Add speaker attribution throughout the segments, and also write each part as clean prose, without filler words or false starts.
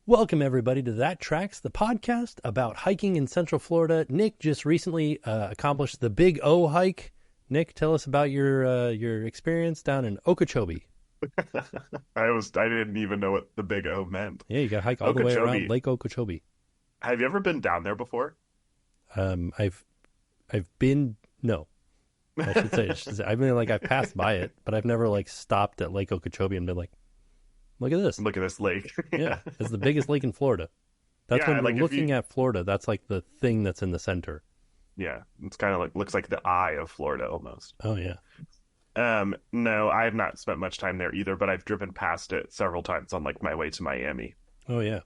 Speaker 1: Welcome, everybody, to That Tracks, the podcast about hiking in Central Florida. Nick just recently accomplished the Big O hike. Nick, tell us about your experience down in Okeechobee.
Speaker 2: I didn't even know what the Big O meant.
Speaker 1: Yeah, you got to hike all the way around Lake Okeechobee.
Speaker 2: Have you ever been down there before?
Speaker 1: I've been, no, I should say. I mean, like, I've passed by it, but I've never, like, stopped at Lake Okeechobee and been like, look at this.
Speaker 2: Look at this lake.
Speaker 1: Yeah, it's the biggest lake in Florida. That's when we're looking at Florida. That's like the thing that's in the center.
Speaker 2: Yeah, it's kind of like, looks like the eye of Florida almost.
Speaker 1: Oh, yeah.
Speaker 2: No, I have not spent much time there either, but I've driven past it several times on like my way to Miami.
Speaker 1: Oh, yeah.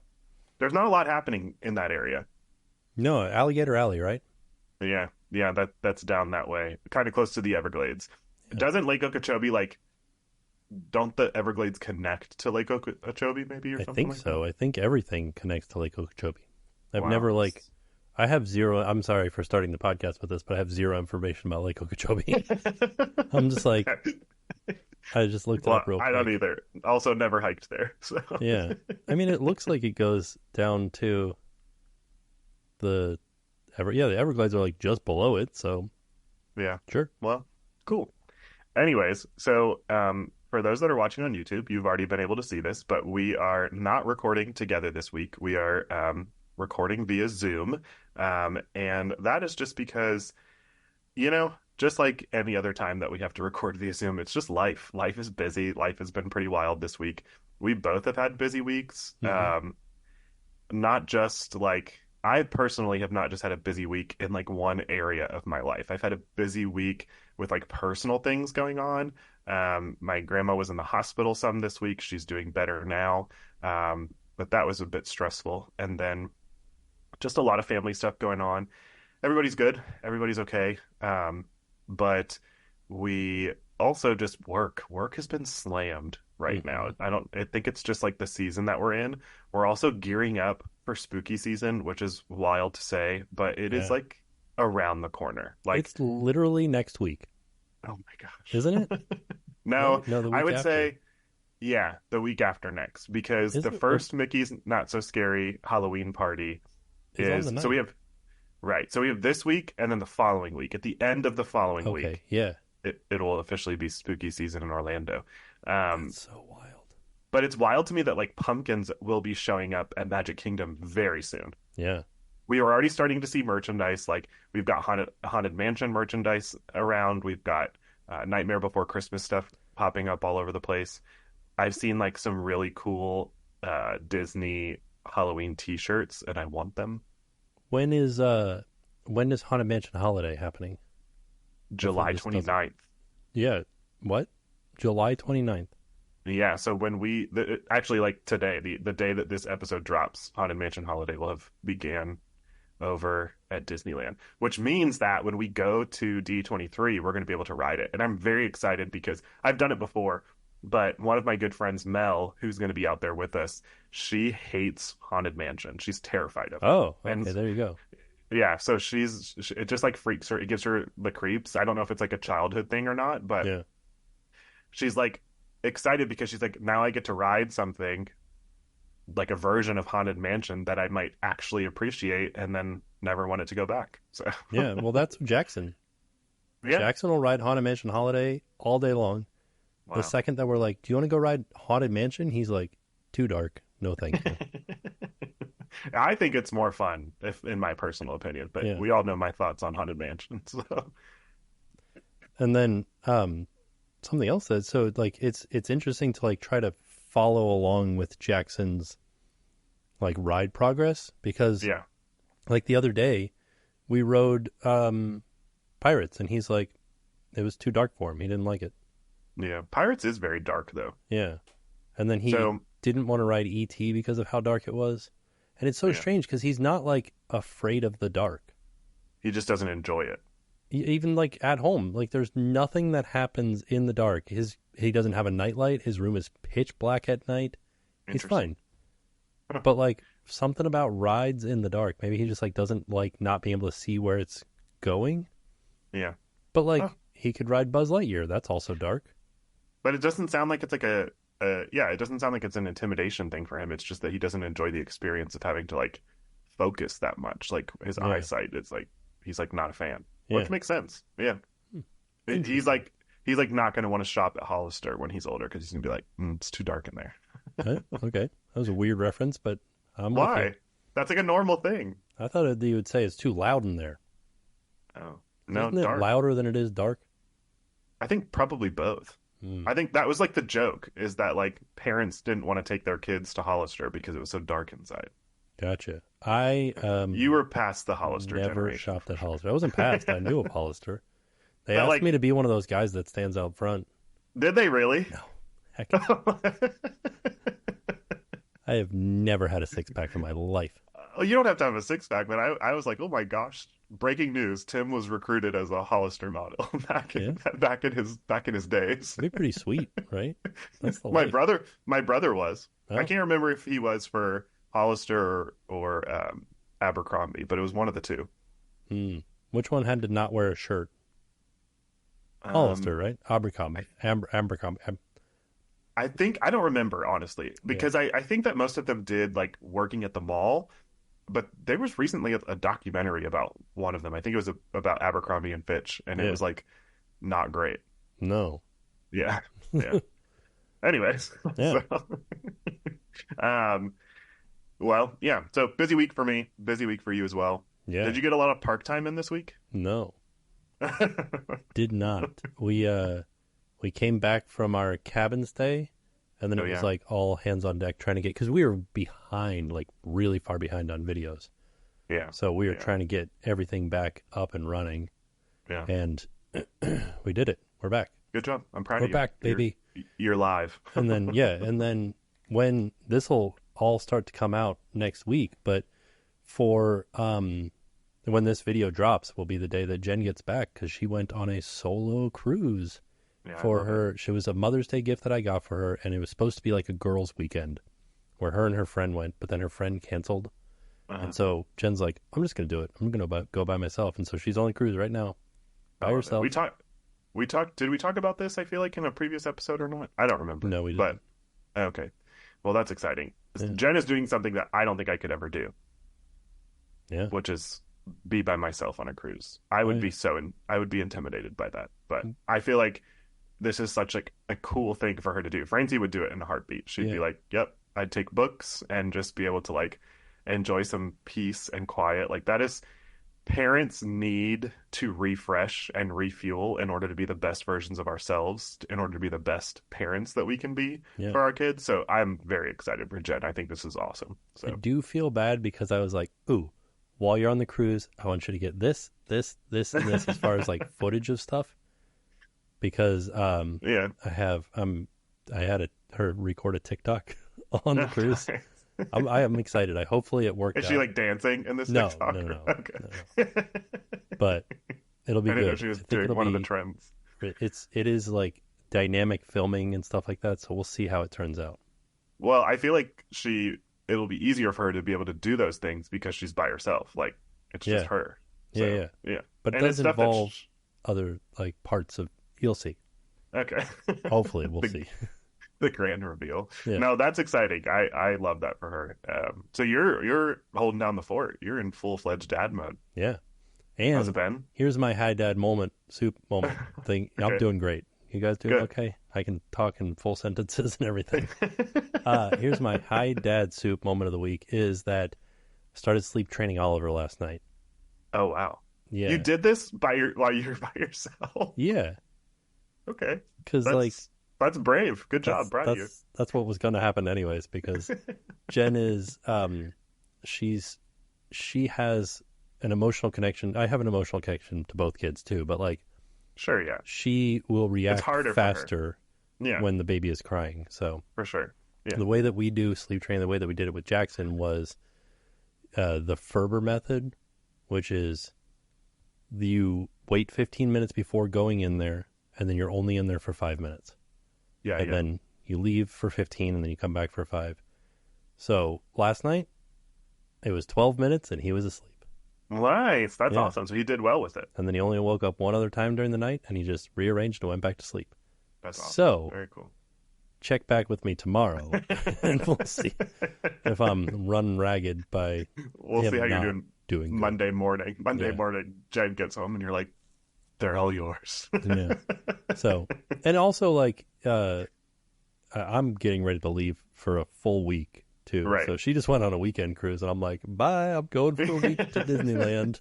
Speaker 2: There's not a lot happening in that area.
Speaker 1: No, Alligator Alley, right?
Speaker 2: Yeah, that's down that way, kind of close to the Everglades.
Speaker 1: Yeah.
Speaker 2: Doesn't Lake Okeechobee don't the Everglades connect to Lake Okeechobee maybe or something? I
Speaker 1: think
Speaker 2: like
Speaker 1: so.
Speaker 2: that?
Speaker 1: I think everything connects to Lake Okeechobee. I've
Speaker 2: Wow.
Speaker 1: never I have zero. I'm sorry for starting the podcast with this, but I have zero information about Lake Okeechobee. I'm just like, I just looked it up real quick.
Speaker 2: I don't either. Also, never hiked there. So
Speaker 1: yeah, I mean, it looks like it goes down to the Everglades are like just below it. So
Speaker 2: yeah,
Speaker 1: sure.
Speaker 2: Well, cool. Anyways, so for those that are watching on YouTube, you've already been able to see this, but we are not recording together this week. We are recording via Zoom, and that is just because, just like any other time that we have to record via Zoom, it's just life. Life is busy. Life has been pretty wild this week. We both have had busy weeks.
Speaker 1: Mm-hmm.
Speaker 2: Not just like, I personally have not just had a busy week in like one area of my life. I've had a busy week with like personal things going on. My grandma was in the hospital some this week. She's doing better now. But that was a bit stressful. And then just a lot of family stuff going on. Everybody's good. Everybody's okay. But we also just work. Work has been slammed right now. I think it's just like the season that we're in. We're also gearing up for spooky season, which is wild to say, but it is like around the corner. Like,
Speaker 1: it's literally next week.
Speaker 2: Oh my gosh.
Speaker 1: Isn't it?
Speaker 2: No,
Speaker 1: the week
Speaker 2: I would
Speaker 1: after.
Speaker 2: say, yeah, the week after next, because the first Mickey's Not So Scary Halloween party is
Speaker 1: on the
Speaker 2: so we have this week and then the following week. At the end of the following week,
Speaker 1: yeah,
Speaker 2: it'll officially be spooky season in Orlando.
Speaker 1: That's so wild.
Speaker 2: But it's wild to me that like pumpkins will be showing up at Magic Kingdom very soon.
Speaker 1: Yeah.
Speaker 2: We are already starting to see merchandise. Like, we've got Haunted Mansion merchandise around. We've got Nightmare Before Christmas stuff popping up all over the place. I've seen like some really cool Disney Halloween t-shirts, and I want them.
Speaker 1: When is Haunted Mansion Holiday happening?
Speaker 2: July 29th.
Speaker 1: Yeah. What? July 29th.
Speaker 2: Yeah, so when actually, like today, the day that this episode drops, Haunted Mansion Holiday will have began over at Disneyland, which means that when we go to D23, we're going to be able to ride it. And I'm very excited because I've done it before, but one of my good friends, Mel, who's going to be out there with us, she hates Haunted Mansion. She's terrified of it.
Speaker 1: Oh, okay,
Speaker 2: and
Speaker 1: there you go.
Speaker 2: Yeah, so it just like freaks her. It gives her the creeps. I don't know if it's like a childhood thing or not, but
Speaker 1: yeah.
Speaker 2: She's like excited because she's like, now I get to ride something like a version of Haunted Mansion that I might actually appreciate and then never want it to go back. So
Speaker 1: yeah, well, that's Jackson.
Speaker 2: Yeah.
Speaker 1: Jackson will ride Haunted Mansion Holiday all day long.
Speaker 2: Wow.
Speaker 1: The second that we're like, do you want to go ride Haunted Mansion? He's like, too dark. No, thank you.
Speaker 2: I think it's more fun, in my personal opinion, but
Speaker 1: yeah.
Speaker 2: We all know my thoughts on Haunted Mansion. So.
Speaker 1: And then something else that, so like it's interesting to like try to follow along with Jackson's like ride progress, because
Speaker 2: yeah,
Speaker 1: like the other day we rode Pirates and he's like, it was too dark for him. He didn't like it.
Speaker 2: Yeah, Pirates is very dark though.
Speaker 1: Yeah, and then he didn't want to ride E.T. because of how dark it was. And it's so strange because he's not like afraid of the dark.
Speaker 2: He just doesn't enjoy it.
Speaker 1: Even like at home, like there's nothing that happens in the dark. He doesn't have a nightlight. His room is pitch black at night. He's fine. But like something about rides in the dark. Maybe he just like doesn't like not being able to see where it's going.
Speaker 2: Yeah.
Speaker 1: But like he could ride Buzz Lightyear. That's also dark.
Speaker 2: But it doesn't sound like it's like a yeah, it doesn't sound like it's an intimidation thing for him. It's just that he doesn't enjoy the experience of having to like focus that much. Like his
Speaker 1: Yeah.
Speaker 2: eyesight, it's like he's like not a fan,
Speaker 1: Yeah.
Speaker 2: which makes sense. Yeah,
Speaker 1: Hmm.
Speaker 2: he's
Speaker 1: Interesting.
Speaker 2: like not going to want to shop at Hollister when he's older because he's gonna be like, it's too dark in there.
Speaker 1: Okay. That was a weird reference, but I'm with you.
Speaker 2: Why? That's like a normal thing.
Speaker 1: I thought you would say it's too loud in there.
Speaker 2: Oh no,
Speaker 1: Isn't it
Speaker 2: dark.
Speaker 1: louder than it is dark?
Speaker 2: I think probably both.
Speaker 1: Hmm.
Speaker 2: I think that was like the joke is that like parents didn't want to take their kids to Hollister because it was so dark inside.
Speaker 1: Gotcha. I
Speaker 2: You were past the Hollister
Speaker 1: never
Speaker 2: generation
Speaker 1: shopped
Speaker 2: for
Speaker 1: at
Speaker 2: sure.
Speaker 1: Hollister. I wasn't past. I knew of Hollister. They
Speaker 2: But
Speaker 1: asked me
Speaker 2: like,
Speaker 1: to be one of those guys that stands out front.
Speaker 2: did they really?
Speaker 1: No. Heck, I have never had a six pack in my life.
Speaker 2: Oh, you don't have to have a six pack, but I was like, oh my gosh! Breaking news: Tim was recruited as a Hollister model
Speaker 1: Yeah.
Speaker 2: back in his days.
Speaker 1: It'd be pretty sweet, right? That's the
Speaker 2: My
Speaker 1: life.
Speaker 2: brother was. I
Speaker 1: Oh.
Speaker 2: can't remember if he was for Hollister or Abercrombie, but it was one of the two.
Speaker 1: Hmm. Which one had to not wear a shirt?
Speaker 2: Um,
Speaker 1: Hollister, right? Abercrombie. Abercrombie.
Speaker 2: I think I don't remember honestly
Speaker 1: Yeah.
Speaker 2: because I think that most of them did like working at the mall, but there was recently a documentary about one of them. I think it was about Abercrombie and Fitch, and it
Speaker 1: Yeah.
Speaker 2: was like not great.
Speaker 1: No.
Speaker 2: Yeah, yeah. Anyways,
Speaker 1: Yeah.
Speaker 2: so um, well, yeah. So busy week for me, busy week for you as well.
Speaker 1: Yeah.
Speaker 2: Did you get a lot of park time in this week?
Speaker 1: No. Did not. We came back from our cabin stay, and then
Speaker 2: Oh
Speaker 1: it was
Speaker 2: yeah,
Speaker 1: like all hands on deck trying to get, because we were behind, like really far behind on videos.
Speaker 2: yeah,
Speaker 1: So we were
Speaker 2: yeah,
Speaker 1: trying to get everything back up and running,
Speaker 2: yeah.
Speaker 1: and we did it. We're back.
Speaker 2: Good job. I'm proud
Speaker 1: We're
Speaker 2: of you.
Speaker 1: back, baby.
Speaker 2: You're live.
Speaker 1: And then, yeah, and then when this will all start to come out next week, but for when this video drops will be the day that Jen gets back because she went on a solo cruise
Speaker 2: Yeah, I
Speaker 1: for
Speaker 2: love it.
Speaker 1: her. She was a Mother's Day gift that I got for her, and it was supposed to be like a girls' weekend where her and her friend went, but then her friend canceled.
Speaker 2: Uh-huh.
Speaker 1: And so Jen's like, I'm just going to do it. I'm going to go by myself. And so she's on the cruise right now
Speaker 2: I
Speaker 1: by
Speaker 2: love it.
Speaker 1: herself.
Speaker 2: Did we talk about this? I feel like in a previous episode or not? I don't remember.
Speaker 1: No, we
Speaker 2: But
Speaker 1: didn't.
Speaker 2: okay. Well, that's exciting.
Speaker 1: Yeah.
Speaker 2: Jen is doing something that I don't think I could ever do,
Speaker 1: Yeah.
Speaker 2: which is be by myself on a cruise. I would be intimidated by that. But I feel like this is such like a cool thing for her to do. Francie would do it in a heartbeat. She'd be
Speaker 1: Yeah.
Speaker 2: like, "Yep, I'd take books and just be able to like enjoy some peace and quiet." Like that is parents need to refresh and refuel in order to be the best versions of ourselves, in order to be the best parents that we can be
Speaker 1: Yeah.
Speaker 2: for our kids. So I'm very excited for Jen. I think this is awesome.
Speaker 1: I
Speaker 2: So
Speaker 1: do feel bad because I was like, ooh, while you're on the cruise, I want you to get this, this, this, and this as far as like footage of stuff. Because
Speaker 2: yeah.
Speaker 1: I had her record a TikTok on the cruise. I am excited. Hopefully it worked
Speaker 2: Is
Speaker 1: out.
Speaker 2: she like dancing in this
Speaker 1: No,
Speaker 2: TikTok?
Speaker 1: no, no,
Speaker 2: Okay.
Speaker 1: but it'll be
Speaker 2: I didn't know
Speaker 1: good.
Speaker 2: she was
Speaker 1: I think
Speaker 2: doing
Speaker 1: it'll
Speaker 2: one of the
Speaker 1: be
Speaker 2: trends.
Speaker 1: it is like dynamic filming and stuff like that. So we'll see how it turns out.
Speaker 2: Well, I feel like it'll be easier for her to be able to do those things because she's by herself. Like it's just
Speaker 1: Yeah,
Speaker 2: her.
Speaker 1: yeah,
Speaker 2: So,
Speaker 1: yeah.
Speaker 2: yeah.
Speaker 1: But it
Speaker 2: And it's
Speaker 1: does
Speaker 2: stuff that
Speaker 1: involve other like parts of. You'll see.
Speaker 2: okay.
Speaker 1: Hopefully, we'll
Speaker 2: the,
Speaker 1: see.
Speaker 2: the grand reveal.
Speaker 1: Yeah,
Speaker 2: No, that's exciting. I love that for her. So you're holding down the fort. You're in full-fledged dad mode.
Speaker 1: yeah.
Speaker 2: How's it
Speaker 1: And
Speaker 2: been?
Speaker 1: here's my hi dad soup moment thing. I'm
Speaker 2: Okay.
Speaker 1: doing great. You guys doing
Speaker 2: Good.
Speaker 1: okay? I can talk in full sentences and everything. Here's my hi dad soup moment of the week is that I started sleep training Oliver last night.
Speaker 2: Oh wow.
Speaker 1: Yeah.
Speaker 2: You did this while you're by yourself?
Speaker 1: Yeah.
Speaker 2: Okay.
Speaker 1: Because like
Speaker 2: That's brave. Good job. Proud of you.
Speaker 1: that's what was going to happen anyways, because Jen is she has an emotional connection. I have an emotional connection to both kids too, but like
Speaker 2: Sure, yeah.
Speaker 1: she will react
Speaker 2: harder for her.
Speaker 1: faster
Speaker 2: Yeah,
Speaker 1: when the baby is crying. So
Speaker 2: for sure. Yeah.
Speaker 1: the way that we do sleep training, the way that we did it with Jackson was the Ferber method, which is you wait 15 minutes before going in there, and then you're only in there for 5 minutes.
Speaker 2: Yeah,
Speaker 1: And
Speaker 2: yeah.
Speaker 1: then you leave for 15, and then you come back for 5. So last night, it was 12 minutes, and he was asleep.
Speaker 2: Nice. That's
Speaker 1: Yeah.
Speaker 2: awesome. So he did well with it.
Speaker 1: And then he only woke up one other time during the night, and he just rearranged and went back to sleep.
Speaker 2: That's awesome.
Speaker 1: So
Speaker 2: Very cool.
Speaker 1: check back with me tomorrow, and we'll see if I'm running ragged by
Speaker 2: We'll see
Speaker 1: him
Speaker 2: how you're
Speaker 1: not
Speaker 2: doing
Speaker 1: doing good.
Speaker 2: Monday morning. Monday
Speaker 1: Yeah.
Speaker 2: morning, Jen gets home and you're like, they're all yours.
Speaker 1: Yeah. So, and also like, I'm getting ready to leave for a full week too.
Speaker 2: Right.
Speaker 1: So she just went on a weekend cruise, and I'm like, bye. I'm going for a week to Disneyland.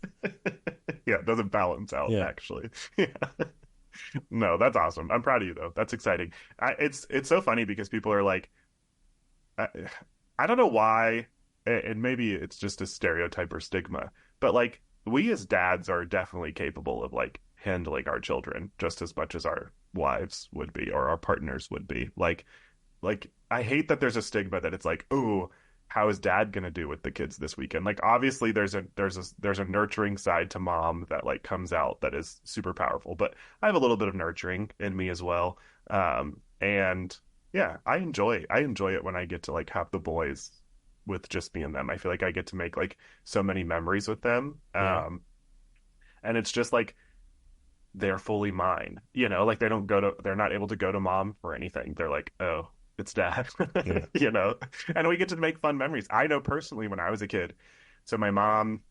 Speaker 2: Yeah, it doesn't balance out
Speaker 1: Yeah.
Speaker 2: actually. Yeah. No, that's awesome. I'm proud of you though. That's exciting. It's so funny because people are like, I, I don't know why, and maybe it's just a stereotype or stigma, but like we as dads are definitely capable of like handling our children just as much as our wives would be or our partners would be. Like I hate that there's a stigma that it's like, oh, how is dad gonna do with the kids this weekend? Like obviously there's a nurturing side to mom that like comes out that is super powerful, but I have a little bit of nurturing in me as well. And yeah, I enjoy it when I get to like have the boys with just me and them. I feel like I get to make like so many memories with them.
Speaker 1: Yeah.
Speaker 2: And it's just like they're fully mine. Like they're not able to go to mom for anything. They're like, oh, it's dad,
Speaker 1: Yeah.
Speaker 2: and we get to make fun memories. I know personally when I was a kid. So my mom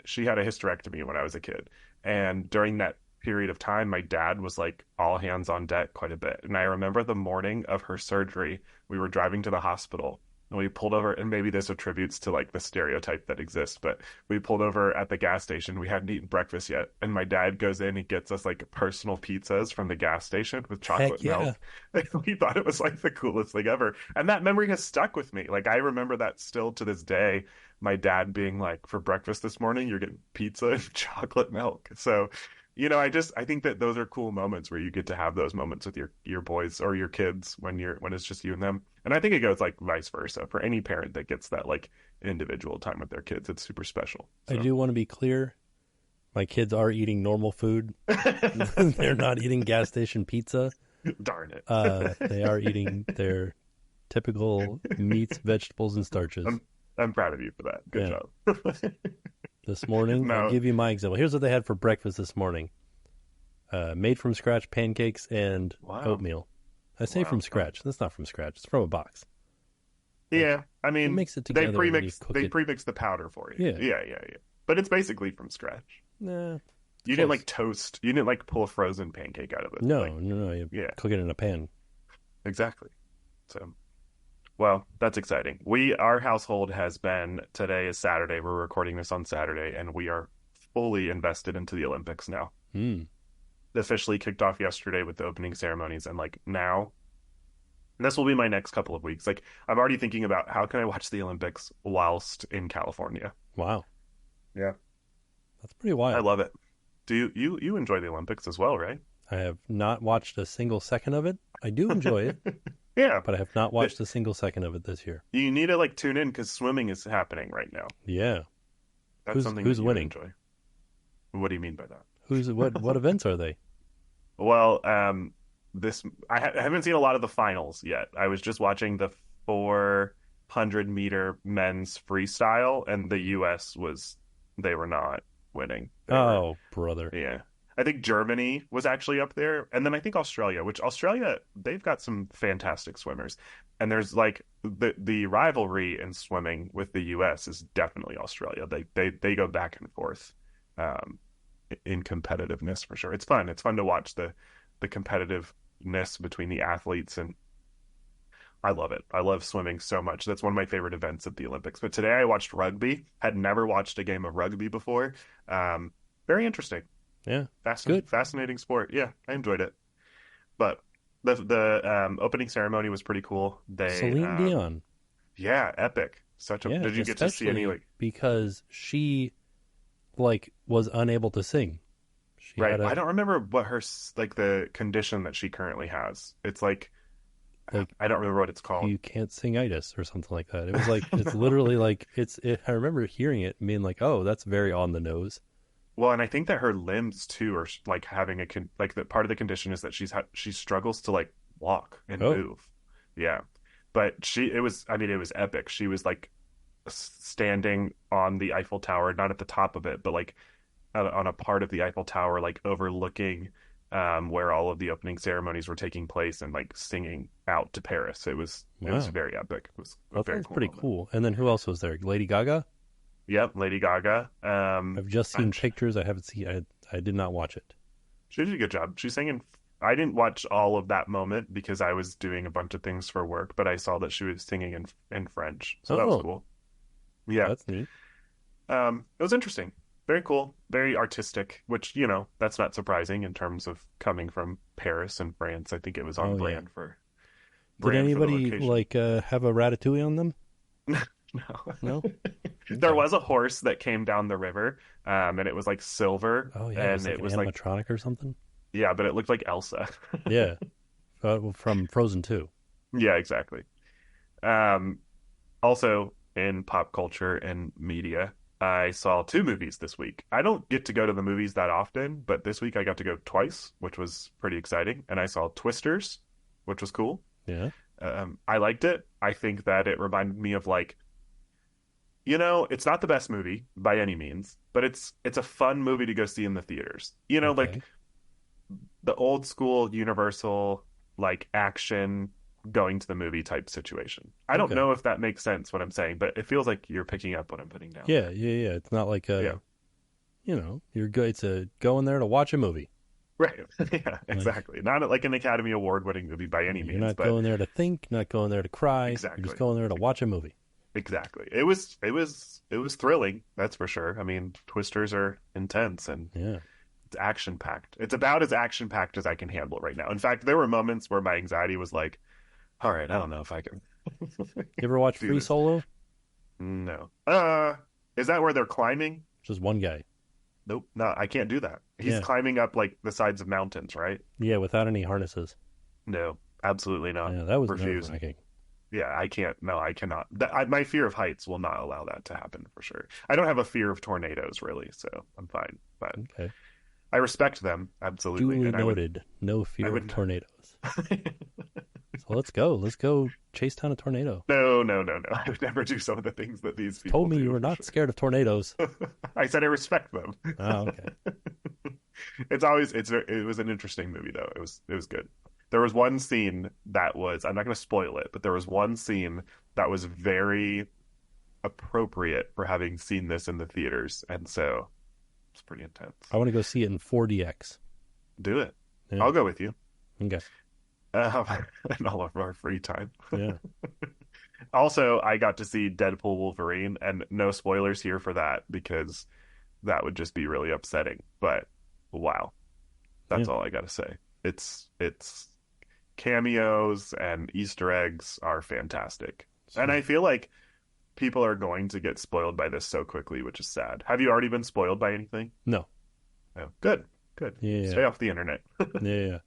Speaker 2: she had a hysterectomy when I was a kid. And during that period of time, my dad was like all hands on deck quite a bit. And I remember the morning of her surgery, we were driving to the hospital and we pulled over, and maybe this attributes to like the stereotype that exists, but we pulled over at the gas station. We hadn't eaten breakfast yet, and my dad goes in and gets us like personal pizzas from the gas station with
Speaker 1: Heck
Speaker 2: chocolate
Speaker 1: yeah.
Speaker 2: milk. We thought it was like the coolest thing ever, and that memory has stuck with me. Like I remember that still to this day. My dad being like, "For breakfast this morning, you're getting pizza and chocolate milk." So, I think that those are cool moments where you get to have those moments with your boys or your kids when it's just you and them. And I think it goes like vice versa for any parent that gets that like individual time with their kids. It's super special.
Speaker 1: I
Speaker 2: So
Speaker 1: do want to be clear. My kids are eating normal food. They're not eating gas station pizza.
Speaker 2: darn it.
Speaker 1: They are eating their typical meats, vegetables, and starches.
Speaker 2: I'm proud of you for that. Good
Speaker 1: Yeah.
Speaker 2: job.
Speaker 1: This morning, I'll
Speaker 2: No.
Speaker 1: give you my example. Here's what they had for breakfast this morning. Made from scratch pancakes and
Speaker 2: Wow.
Speaker 1: oatmeal. I say
Speaker 2: Wow.
Speaker 1: from scratch. That's not from scratch. It's from a box.
Speaker 2: Yeah, I
Speaker 1: It
Speaker 2: mean,
Speaker 1: makes it
Speaker 2: they
Speaker 1: together and you
Speaker 2: premix
Speaker 1: cook
Speaker 2: they
Speaker 1: it.
Speaker 2: premix the powder for you.
Speaker 1: Yeah.
Speaker 2: Yeah. But it's basically from scratch.
Speaker 1: Nah,
Speaker 2: You didn't
Speaker 1: close.
Speaker 2: like toast. You didn't like pull a frozen pancake out of it.
Speaker 1: No,
Speaker 2: Like,
Speaker 1: no. You
Speaker 2: yeah,
Speaker 1: cook it in a pan.
Speaker 2: exactly. So, well, that's exciting. Our household has been, today is Saturday. We're recording this on Saturday, and we are fully invested into the Olympics now.
Speaker 1: Hmm.
Speaker 2: Officially kicked off yesterday with the opening ceremonies, and like now, this will be my next couple of weeks. Like I'm already thinking about how can I watch the Olympics whilst in California.
Speaker 1: Wow.
Speaker 2: Yeah.
Speaker 1: That's pretty
Speaker 2: I
Speaker 1: wild.
Speaker 2: love it. Do you enjoy the Olympics as well, right?
Speaker 1: I have not watched a single second of it. I do enjoy it,
Speaker 2: Yeah,
Speaker 1: but I have not watched a single second of it this year.
Speaker 2: you need to like tune in because swimming is happening right now.
Speaker 1: Yeah.
Speaker 2: That's
Speaker 1: Who's-
Speaker 2: something
Speaker 1: who's
Speaker 2: that you
Speaker 1: winning?
Speaker 2: enjoy. What do you mean by that?
Speaker 1: What events are they?
Speaker 2: Well, I haven't seen a lot of the finals yet. I was just watching the 400-meter men's freestyle, and the U.S. they were not winning.
Speaker 1: Oh, brother.
Speaker 2: Yeah. I think Germany was actually up there, and then I think Australia, they've got some fantastic swimmers. And there's like the rivalry in swimming with the US is definitely Australia. They go back and forth in competitiveness for sure. It's fun. It's fun to watch the competitiveness between the athletes, and I love it. I love swimming so much. That's one of my favorite events at the Olympics. But today I watched rugby. Had never watched a game of rugby before. Very interesting.
Speaker 1: Yeah. Good.
Speaker 2: Fascinating sport. Yeah, I enjoyed it. But the opening ceremony was pretty cool.
Speaker 1: Celine Dion.
Speaker 2: Yeah, epic.
Speaker 1: Yeah,
Speaker 2: Did you get to see any
Speaker 1: especially
Speaker 2: like
Speaker 1: because she like was unable to sing. She
Speaker 2: right?
Speaker 1: had
Speaker 2: I don't remember what like the condition that she currently has. It's like I don't remember what it's called.
Speaker 1: you can't sing itis or something like that. It was like it's literally like I remember hearing it and being like, "Oh, that's very on the nose."
Speaker 2: Well, and I think that her limbs too are like having like the part of the condition is that she struggles to like walk and
Speaker 1: Oh.
Speaker 2: move. Yeah. But it was epic. She was like standing on the Eiffel Tower, not at the top of it, but like on a part of the Eiffel Tower, like overlooking where all of the opening ceremonies were taking place and like singing out to Paris. It was very epic. It was a very
Speaker 1: That's
Speaker 2: cool
Speaker 1: pretty
Speaker 2: moment.
Speaker 1: cool. And then who else was there? Lady Gaga?
Speaker 2: Yep, Lady Gaga.
Speaker 1: I've just seen pictures. I haven't seen. I did not watch it.
Speaker 2: She did a good job. She sang in. I didn't watch all of that moment because I was doing a bunch of things for work, but I saw that she was singing in French, so that was cool. Yeah,
Speaker 1: that's neat.
Speaker 2: It was interesting. Very cool, very artistic, which, that's not surprising in terms of coming from Paris and France. I think it was on brand for
Speaker 1: Did anybody
Speaker 2: for the location.
Speaker 1: have a ratatouille on them? No?
Speaker 2: There was a horse that came down the river, and it was like silver.
Speaker 1: Oh yeah,
Speaker 2: and
Speaker 1: it was like animatronic or something.
Speaker 2: Yeah, but it looked like Elsa.
Speaker 1: Yeah, from Frozen 2.
Speaker 2: Yeah, exactly. Also in pop culture and media, I saw 2 movies this week. I don't get to go to the movies that often, but this week I got to go twice, which was pretty exciting. And I saw Twisters, which was cool.
Speaker 1: Yeah.
Speaker 2: I liked it. I think that it reminded me of like, it's not the best movie by any means, but it's a fun movie to go see in the theaters. Like the old school Universal like action going to the movie type situation. I don't know if that makes sense what I'm saying, but it feels like you're picking up what I'm putting down.
Speaker 1: Yeah. It's not like you're good. It's a going there to watch a movie.
Speaker 2: Right. Yeah, exactly. Not like an Academy Award winning movie by any means.
Speaker 1: You're not going there to think, not going there to cry.
Speaker 2: Exactly.
Speaker 1: You're just going there to watch a movie.
Speaker 2: Exactly. It was thrilling, that's for sure. I mean, Twisters are intense and it's action packed. It's about as action packed as I can handle right now. In fact, there were moments where my anxiety was like, all right, I don't know if I can.
Speaker 1: You ever watch Free Solo?
Speaker 2: No. Is that where they're climbing?
Speaker 1: Just one guy.
Speaker 2: Nope. No, I can't do that. He's climbing up like the sides of mountains, right?
Speaker 1: Yeah, without any harnesses.
Speaker 2: No, absolutely not.
Speaker 1: Yeah, that was nerve-wracking.
Speaker 2: Yeah, I can't. No, I cannot. My fear of heights will not allow that to happen for sure. I don't have a fear of tornadoes really, so I'm fine. But I respect them absolutely.
Speaker 1: Duly noted. No fear of tornadoes. So let's go. Let's go chase down a tornado.
Speaker 2: No. I would never do some of the things that these people
Speaker 1: told me you were not scared of tornadoes.
Speaker 2: I said I respect them.
Speaker 1: Oh, okay.
Speaker 2: It was an interesting movie though. It was good. There was one scene that was, I'm not going to spoil it, but there was one scene that was very appropriate for having seen this in the theaters, and so it's pretty intense.
Speaker 1: I want to go see it in 4DX.
Speaker 2: Do it. Yeah. I'll go with you.
Speaker 1: Okay.
Speaker 2: In all of our free time.
Speaker 1: Yeah.
Speaker 2: Also, I got to see Deadpool Wolverine, and no spoilers here for that because that would just be really upsetting. But wow, that's all I got to say. It's cameos and Easter eggs are fantastic, and I feel like people are going to get spoiled by this so quickly, which is sad. Have you already been spoiled by anything?
Speaker 1: No.
Speaker 2: Oh, good.
Speaker 1: Yeah.
Speaker 2: Stay off the internet.
Speaker 1: Yeah.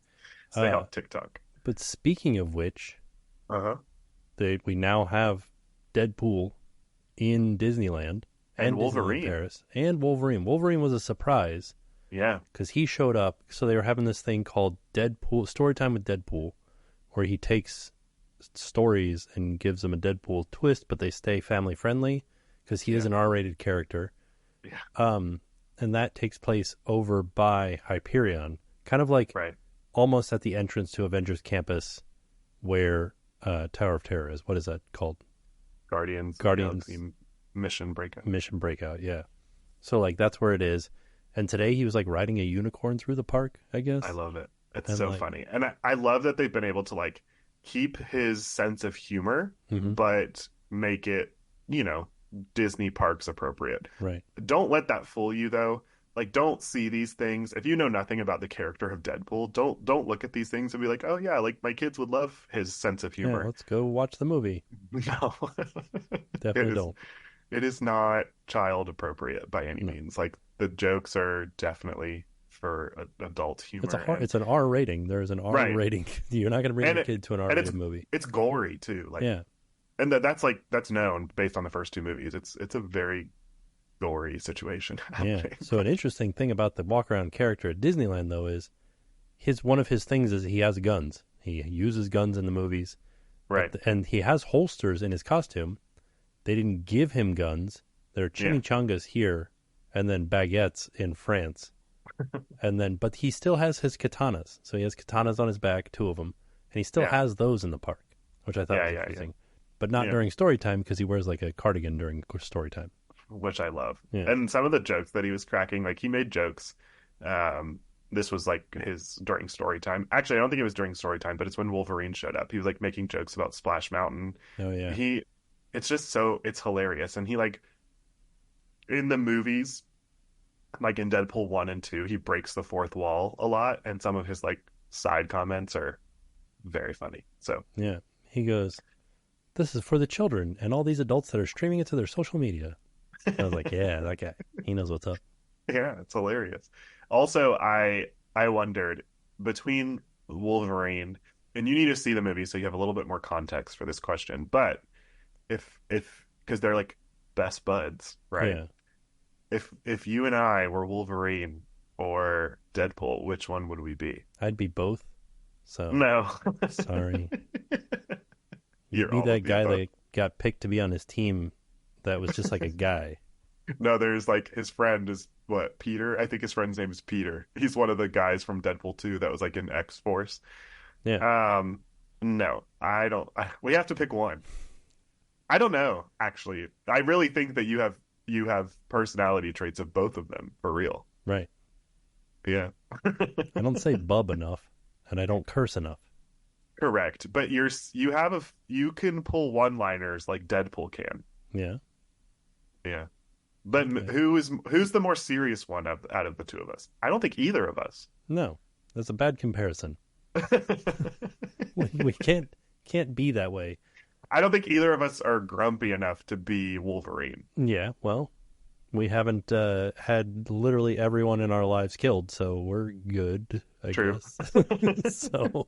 Speaker 2: Stay off TikTok.
Speaker 1: But speaking of which, we now have Deadpool in Disneyland
Speaker 2: and Wolverine.
Speaker 1: Disneyland Paris and Wolverine. Wolverine was a surprise.
Speaker 2: Yeah,
Speaker 1: because he showed up. So they were having this thing called Deadpool Storytime with Deadpool, where he takes stories and gives them a Deadpool twist, but they stay family friendly because he is an R-rated character.
Speaker 2: Yeah.
Speaker 1: And that takes place over by Hyperion, kind of like almost at the entrance to Avengers Campus, where Tower of Terror is. What is that called?
Speaker 2: Guardians Mission
Speaker 1: Breakout. Yeah. So like that's where it is. And today he was like riding a unicorn through the park, I guess.
Speaker 2: I love it. It's so funny. And I love that they've been able to like keep his sense of humor, but make it, Disney parks appropriate.
Speaker 1: Right.
Speaker 2: Don't let that fool you though. Like, don't see these things. If you know nothing about the character of Deadpool, don't look at these things and be like, oh yeah, like my kids would love his sense of humor.
Speaker 1: Yeah, let's go watch the movie.
Speaker 2: No.
Speaker 1: Definitely don't.
Speaker 2: It is not child appropriate by any means. Like, the jokes are definitely for adult humor.
Speaker 1: It's an R rating. There's an R rating. You're not going to bring your kid to an R-rated movie.
Speaker 2: It's gory too. Like, and that's known based on the first 2 movies. It's a very gory situation happening.
Speaker 1: Yeah. So an interesting thing about the walk around character at Disneyland though is one of his things is he has guns. He uses guns in the movies.
Speaker 2: Right.
Speaker 1: And he has holsters in his costume. They didn't give him guns. They're chimichangas here and then baguettes in France. And then, but he still has his katanas. So he has katanas on his back, 2 of them. And he still has those in the park, which I thought was interesting. But not during story time because he wears like a cardigan during story time.
Speaker 2: Which I love.
Speaker 1: Yeah.
Speaker 2: And some of the jokes that he was cracking, like he made jokes. This was like his during story time. Actually, I don't think it was during story time, but it's when Wolverine showed up. He was like making jokes about Splash Mountain.
Speaker 1: Oh yeah.
Speaker 2: It's just it's hilarious. And he like in the movies, like in Deadpool 1 and 2, he breaks the fourth wall a lot, and some of his like side comments are very funny. So
Speaker 1: yeah, he goes, "This is for the children and all these adults that are streaming it to their social media." I was like, yeah, that guy, he knows what's up.
Speaker 2: Yeah, it's hilarious. Also, I wondered between Wolverine, and you need to see the movie so you have a little bit more context for this question. But if because they're like best buds, right?
Speaker 1: Yeah.
Speaker 2: If you and I were Wolverine or Deadpool, which one would we be?
Speaker 1: I'd be both. So
Speaker 2: no,
Speaker 1: sorry.
Speaker 2: You're
Speaker 1: You'd be that guy
Speaker 2: both.
Speaker 1: that got picked to be on his team. That was just like a guy.
Speaker 2: No, there's like his friend is what, Peter? I think his friend's name is Peter. He's one of the guys from Deadpool 2 that was like in X-Force.
Speaker 1: Yeah.
Speaker 2: No, I don't. We have to pick one. I don't know, actually. I really think that you have personality traits of both of them for real.
Speaker 1: Right.
Speaker 2: Yeah.
Speaker 1: I don't say bub enough, and I don't curse enough.
Speaker 2: Correct, but you can pull one-liners like Deadpool can.
Speaker 1: Yeah.
Speaker 2: Yeah. But
Speaker 1: Okay.
Speaker 2: who's the more serious one out of the two of us? I don't think either of us.
Speaker 1: No, that's a bad comparison. We can't be that way.
Speaker 2: I don't think either of us are grumpy enough to be Wolverine.
Speaker 1: Yeah, well, we haven't had literally everyone in our lives killed, so we're good, I
Speaker 2: True.
Speaker 1: guess. So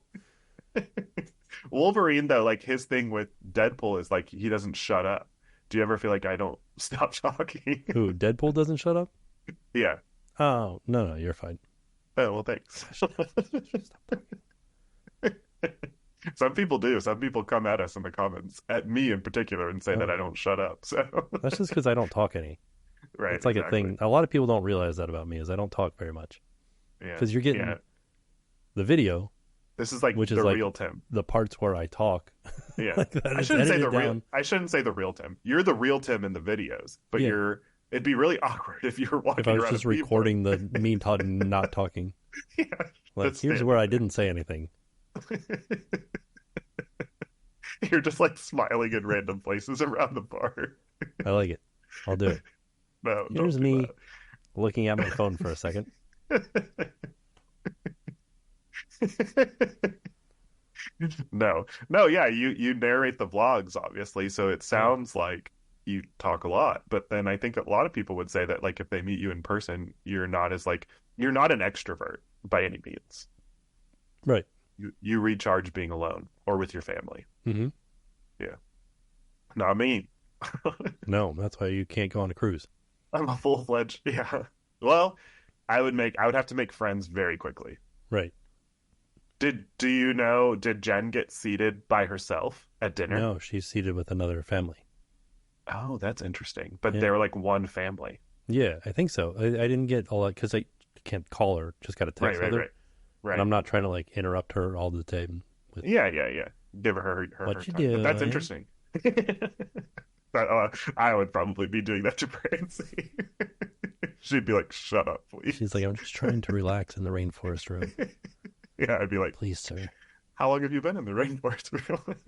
Speaker 2: Wolverine, though, like his thing with Deadpool is like he doesn't shut up. Do you ever feel like I don't stop talking?
Speaker 1: who, Deadpool doesn't shut up?
Speaker 2: Yeah.
Speaker 1: Oh, no, you're fine.
Speaker 2: Oh, well, thanks. Some people do. Some people come at us in the comments, at me in particular, and say that I don't shut up. So
Speaker 1: That's just because I don't talk any.
Speaker 2: right,
Speaker 1: It's like
Speaker 2: exactly.
Speaker 1: a thing. A lot of people don't realize that about me, is I don't talk very much.
Speaker 2: Yeah,
Speaker 1: Because you're getting the video,
Speaker 2: this is like
Speaker 1: which
Speaker 2: the
Speaker 1: is like
Speaker 2: real Tim.
Speaker 1: the parts where I talk.
Speaker 2: Yeah,
Speaker 1: Like that
Speaker 2: I
Speaker 1: is
Speaker 2: shouldn't say the
Speaker 1: edited
Speaker 2: real.
Speaker 1: down.
Speaker 2: I shouldn't say the real Tim. You're the real Tim in the videos, but
Speaker 1: Yeah.
Speaker 2: It'd be really awkward if you were walking
Speaker 1: If I was
Speaker 2: around
Speaker 1: just
Speaker 2: a keyboard.
Speaker 1: recording the me not talking.
Speaker 2: Yeah,
Speaker 1: Like,
Speaker 2: that's
Speaker 1: here's
Speaker 2: it.
Speaker 1: where I didn't say anything.
Speaker 2: You're just like smiling in random places around the bar.
Speaker 1: I like it. I'll do it.
Speaker 2: No,
Speaker 1: Here's
Speaker 2: don't do
Speaker 1: me looking at my phone for a second.
Speaker 2: that. No, yeah, you narrate the vlogs, obviously, so it sounds like you talk a lot. But then I think a lot of people would say that, like, if they meet you in person, you're not an extrovert by any means.
Speaker 1: Right.
Speaker 2: You recharge being alone or with your family.
Speaker 1: Mm-hmm.
Speaker 2: Yeah, not me.
Speaker 1: No, that's why you can't go on a cruise.
Speaker 2: I'm a full-fledged. Yeah. Well, I would have to make friends very quickly.
Speaker 1: Right.
Speaker 2: Did Jen get seated by herself at dinner?
Speaker 1: No, she's seated with another family.
Speaker 2: Oh, that's interesting. But
Speaker 1: Yeah.
Speaker 2: they were like one family.
Speaker 1: Yeah, I think so. I didn't get all that because I can't call her. Just got a text with her.
Speaker 2: Right.
Speaker 1: And I'm not trying to like interrupt her all the time. With,
Speaker 2: Yeah. Give her
Speaker 1: What you
Speaker 2: time. But that's
Speaker 1: doing?
Speaker 2: interesting. I would probably be doing that to Brancy. She'd be like, "Shut up, please."
Speaker 1: She's like, I'm just trying to relax in the rainforest room.
Speaker 2: Yeah, I'd be like,
Speaker 1: Please, sir.
Speaker 2: "How long have you been in the rainforest?"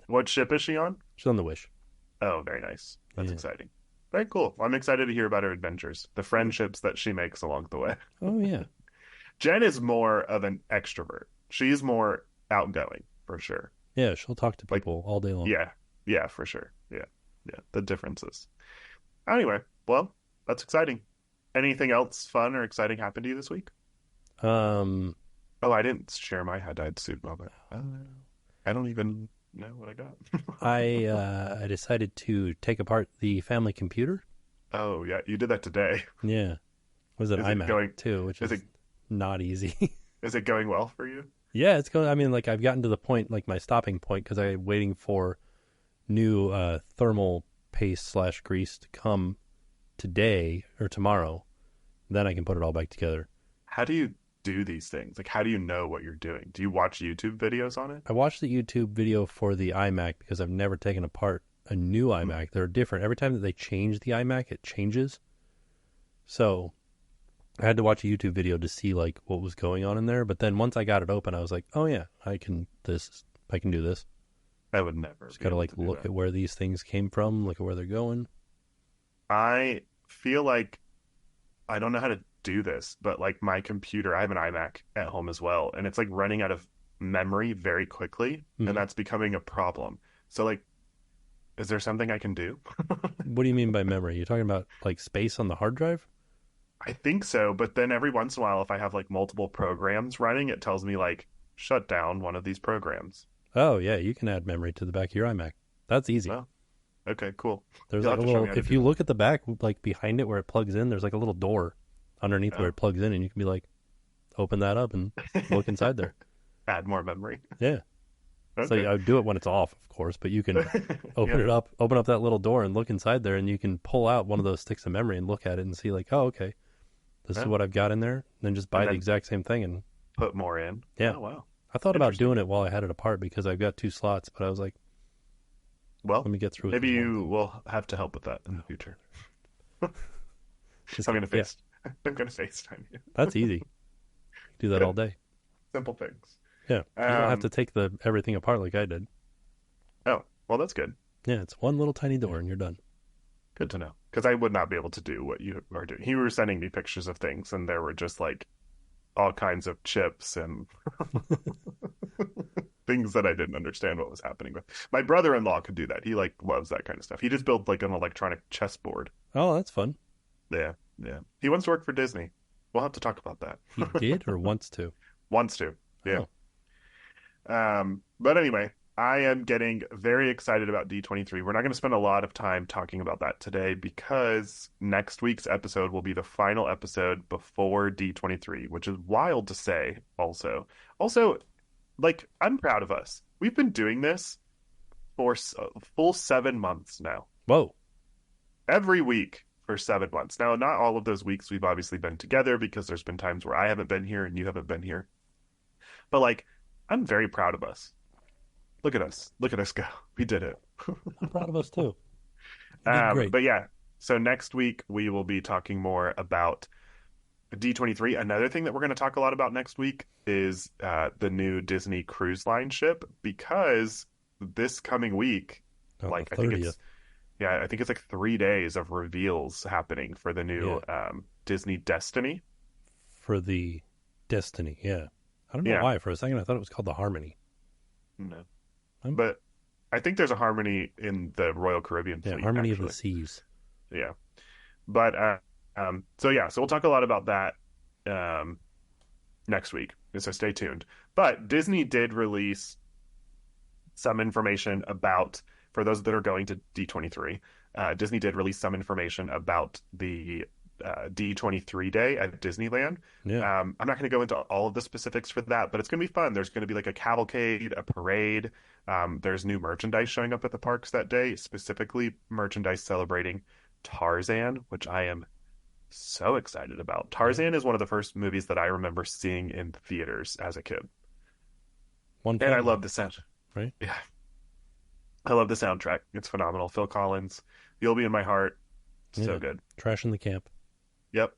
Speaker 2: What ship is she on?
Speaker 1: She's on the Wish.
Speaker 2: Oh, very nice. That's
Speaker 1: Yeah.
Speaker 2: exciting. Very cool. I'm excited to hear about her adventures, the friendships that she makes along the way.
Speaker 1: Oh, yeah.
Speaker 2: Jen is more of an extrovert. She's more outgoing, for sure.
Speaker 1: Yeah, she'll talk to people all day long.
Speaker 2: Yeah, for sure. Yeah. The differences. Anyway, well, that's exciting. Anything else fun or exciting happened to you this week? Oh, I didn't share my dyed suit moment. I don't even know what I got.
Speaker 1: I decided to take apart the family computer.
Speaker 2: Oh, yeah, you did that today.
Speaker 1: Yeah. It was an
Speaker 2: Is it
Speaker 1: iMac
Speaker 2: going-
Speaker 1: too, which is not easy.
Speaker 2: Is it going well for you?
Speaker 1: Yeah, it's going. I mean, like I've gotten to the point, like my stopping point, because I'm waiting for new thermal paste / grease to come today or tomorrow, Then I can put it all back together.
Speaker 2: How do you do these things? Like, how do you know what you're doing? Do you watch YouTube videos on it?
Speaker 1: I watched the YouTube video for the iMac because I've never taken apart a new iMac. They're different. Every time that they change the iMac, it changes. So I had to watch a YouTube video to see like what was going on in there. But then once I got it open, I was like, oh yeah, I can do this.
Speaker 2: I would never.
Speaker 1: Just got to like look at where these things came from, look at where they're going.
Speaker 2: I feel like I don't know how to do this, but like my computer, I have an iMac at home as well, and it's like running out of memory very quickly, and that's becoming a problem. So like, is there something I can do?
Speaker 1: What do you mean by memory? You're talking about like space on the hard drive?
Speaker 2: I think so, but then every once in a while, if I have like multiple programs running, it tells me like shut down one of these programs.
Speaker 1: Oh yeah, you can add memory to the back of your iMac. That's easy.
Speaker 2: Oh, okay, cool.
Speaker 1: There's like a little, if you look at the back, like behind it where it plugs in, there's like a little door underneath where it plugs in, and you can be like, open that up and look inside there.
Speaker 2: Add more memory.
Speaker 1: Yeah. Okay. So I would do it when it's off, of course, but you can open it up, open up that little door and look inside there, and you can pull out one of those sticks of memory and look at it and see like, oh, okay, this is what I've got in there. And then just buy the exact same thing and
Speaker 2: put more in.
Speaker 1: Yeah.
Speaker 2: Oh, wow.
Speaker 1: I thought about doing it while I had it apart because I've got 2 slots, but I was like,
Speaker 2: well,
Speaker 1: let me get through it.
Speaker 2: Maybe you will have to help with that in the future. I'm going to FaceTime you.
Speaker 1: That's easy. Do that all day.
Speaker 2: Simple things.
Speaker 1: Yeah. You don't have to take everything apart like I did.
Speaker 2: Oh, well, that's good.
Speaker 1: Yeah, it's one little tiny door and you're done.
Speaker 2: Good to know. Because I would not be able to do what you are doing. You were sending me pictures of things, and there were just like all kinds of chips and things that I didn't understand what was happening with. My brother-in-law could do that. He like loves that kind of stuff. He just built like an electronic chessboard.
Speaker 1: Oh, that's fun.
Speaker 2: Yeah, yeah. He wants to work for Disney. We'll have to talk about that.
Speaker 1: He did or wants to?
Speaker 2: Wants to. Yeah.
Speaker 1: Oh.
Speaker 2: But anyway, I am getting very excited about D23. We're not going to spend a lot of time talking about that today because next week's episode will be the final episode before D23, which is wild to say also. Also, like, I'm proud of us. We've been doing this for a full 7 months now.
Speaker 1: Whoa.
Speaker 2: Every week for 7 months. Now, not all of those weeks we've obviously been together because there's been times where I haven't been here and you haven't been here. But, like, I'm very proud of us. Look at us. Look at us go. We did it.
Speaker 1: I'm proud of us too. Great.
Speaker 2: But yeah, so next week we will be talking more about D23. Another thing that we're going to talk a lot about next week is the new Disney Cruise Line ship, because this coming week, I think it's like 3 days of reveals happening for the new Disney Destiny.
Speaker 1: For the Destiny, yeah. I don't know why. For a second, I thought it was called the Harmony.
Speaker 2: No. But I think there's a Harmony in the Royal Caribbean fleet.
Speaker 1: Yeah, Harmony of the Seas.
Speaker 2: Yeah. But, so we'll talk a lot about that next week. So stay tuned. But Disney did release some information about, for those that are going to D23, Disney did release some information about the D23 day at Disneyland.
Speaker 1: Yeah.
Speaker 2: I'm not going to go into all of the specifics for that, but it's going to be fun. There's going to be like a cavalcade, a parade. There's new merchandise showing up at the parks that day, specifically merchandise celebrating Tarzan, which I am so excited about. Tarzan is one of the first movies that I remember seeing in theaters as a kid. And I love the sound.
Speaker 1: Right?
Speaker 2: Yeah. I love the soundtrack. It's phenomenal. Phil Collins, You'll Be in My Heart. So good.
Speaker 1: Trash in the Camp.
Speaker 2: Yep.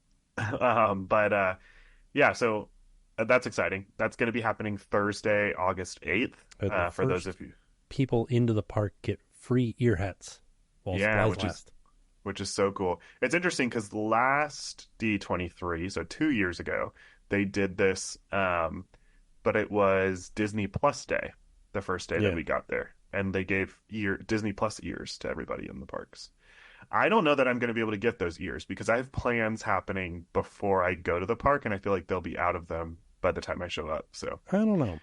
Speaker 2: So that's exciting. That's going to be happening Thursday, August 8th. For those of you.
Speaker 1: People into the park get free ear hats while supplies last.
Speaker 2: Which is so cool. It's interesting because last D23, so 2 years ago, they did this, but it was Disney Plus Day, the first day that we got there. And they gave Disney Plus ears to everybody in the parks. I don't know that I'm going to be able to get those ears because I have plans happening before I go to the park, and I feel like they'll be out of them by the time I show up. So
Speaker 1: I don't know.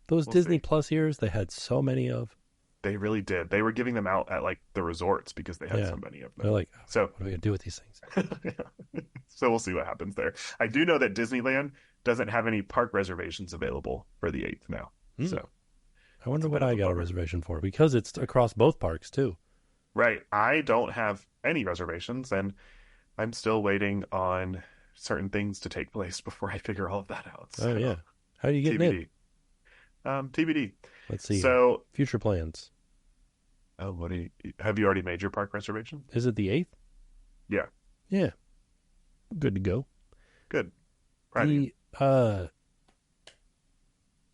Speaker 1: Those Disney Plus ears, they had so many of.
Speaker 2: They really did. They were giving them out at like the resorts because they had so many of them.
Speaker 1: They're like, so what are we going to do with these things?
Speaker 2: So we'll see what happens there. I do know that Disneyland doesn't have any park reservations available for the 8th now. So
Speaker 1: I wonder what I got a reservation for, because it's across both parks too.
Speaker 2: Right. I don't have any reservations, and I'm still waiting on certain things to take place before I figure all of that out.
Speaker 1: Oh
Speaker 2: So
Speaker 1: yeah. How are you getting in?
Speaker 2: TBD. TBD.
Speaker 1: Let's see here.
Speaker 2: So,
Speaker 1: Future plans.
Speaker 2: oh, have you already made your park reservation?
Speaker 1: Is it the 8th?
Speaker 2: Yeah,
Speaker 1: Yeah. Good to go.
Speaker 2: good. Proud of you.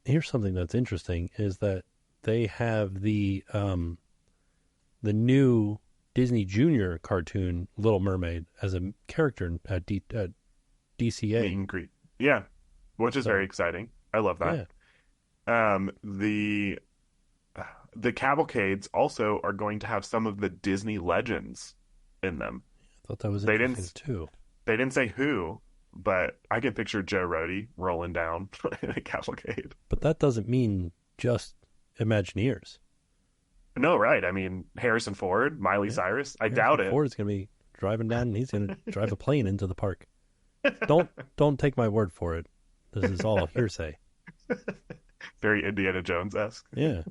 Speaker 1: Here's something that's interesting is that they have the new Disney Junior cartoon Little Mermaid as a character at DCA.
Speaker 2: Meet and greet. Yeah, which is
Speaker 1: So,
Speaker 2: very exciting. I love that.
Speaker 1: yeah.
Speaker 2: The cavalcades also are going to have some of the Disney legends in them.
Speaker 1: I thought that was
Speaker 2: They
Speaker 1: interesting
Speaker 2: didn't
Speaker 1: too.
Speaker 2: they didn't say who, but I can picture Joe Rody rolling down in a cavalcade.
Speaker 1: But that doesn't mean just Imagineers.
Speaker 2: No, right. I mean, Harrison Ford, Miley
Speaker 1: Yeah.
Speaker 2: Cyrus. I
Speaker 1: Harrison
Speaker 2: doubt it.
Speaker 1: Ford's going to be driving down and he's going to drive a plane into the park. Don't take my word for it. This is all hearsay.
Speaker 2: Very Indiana Jones-esque.
Speaker 1: Yeah.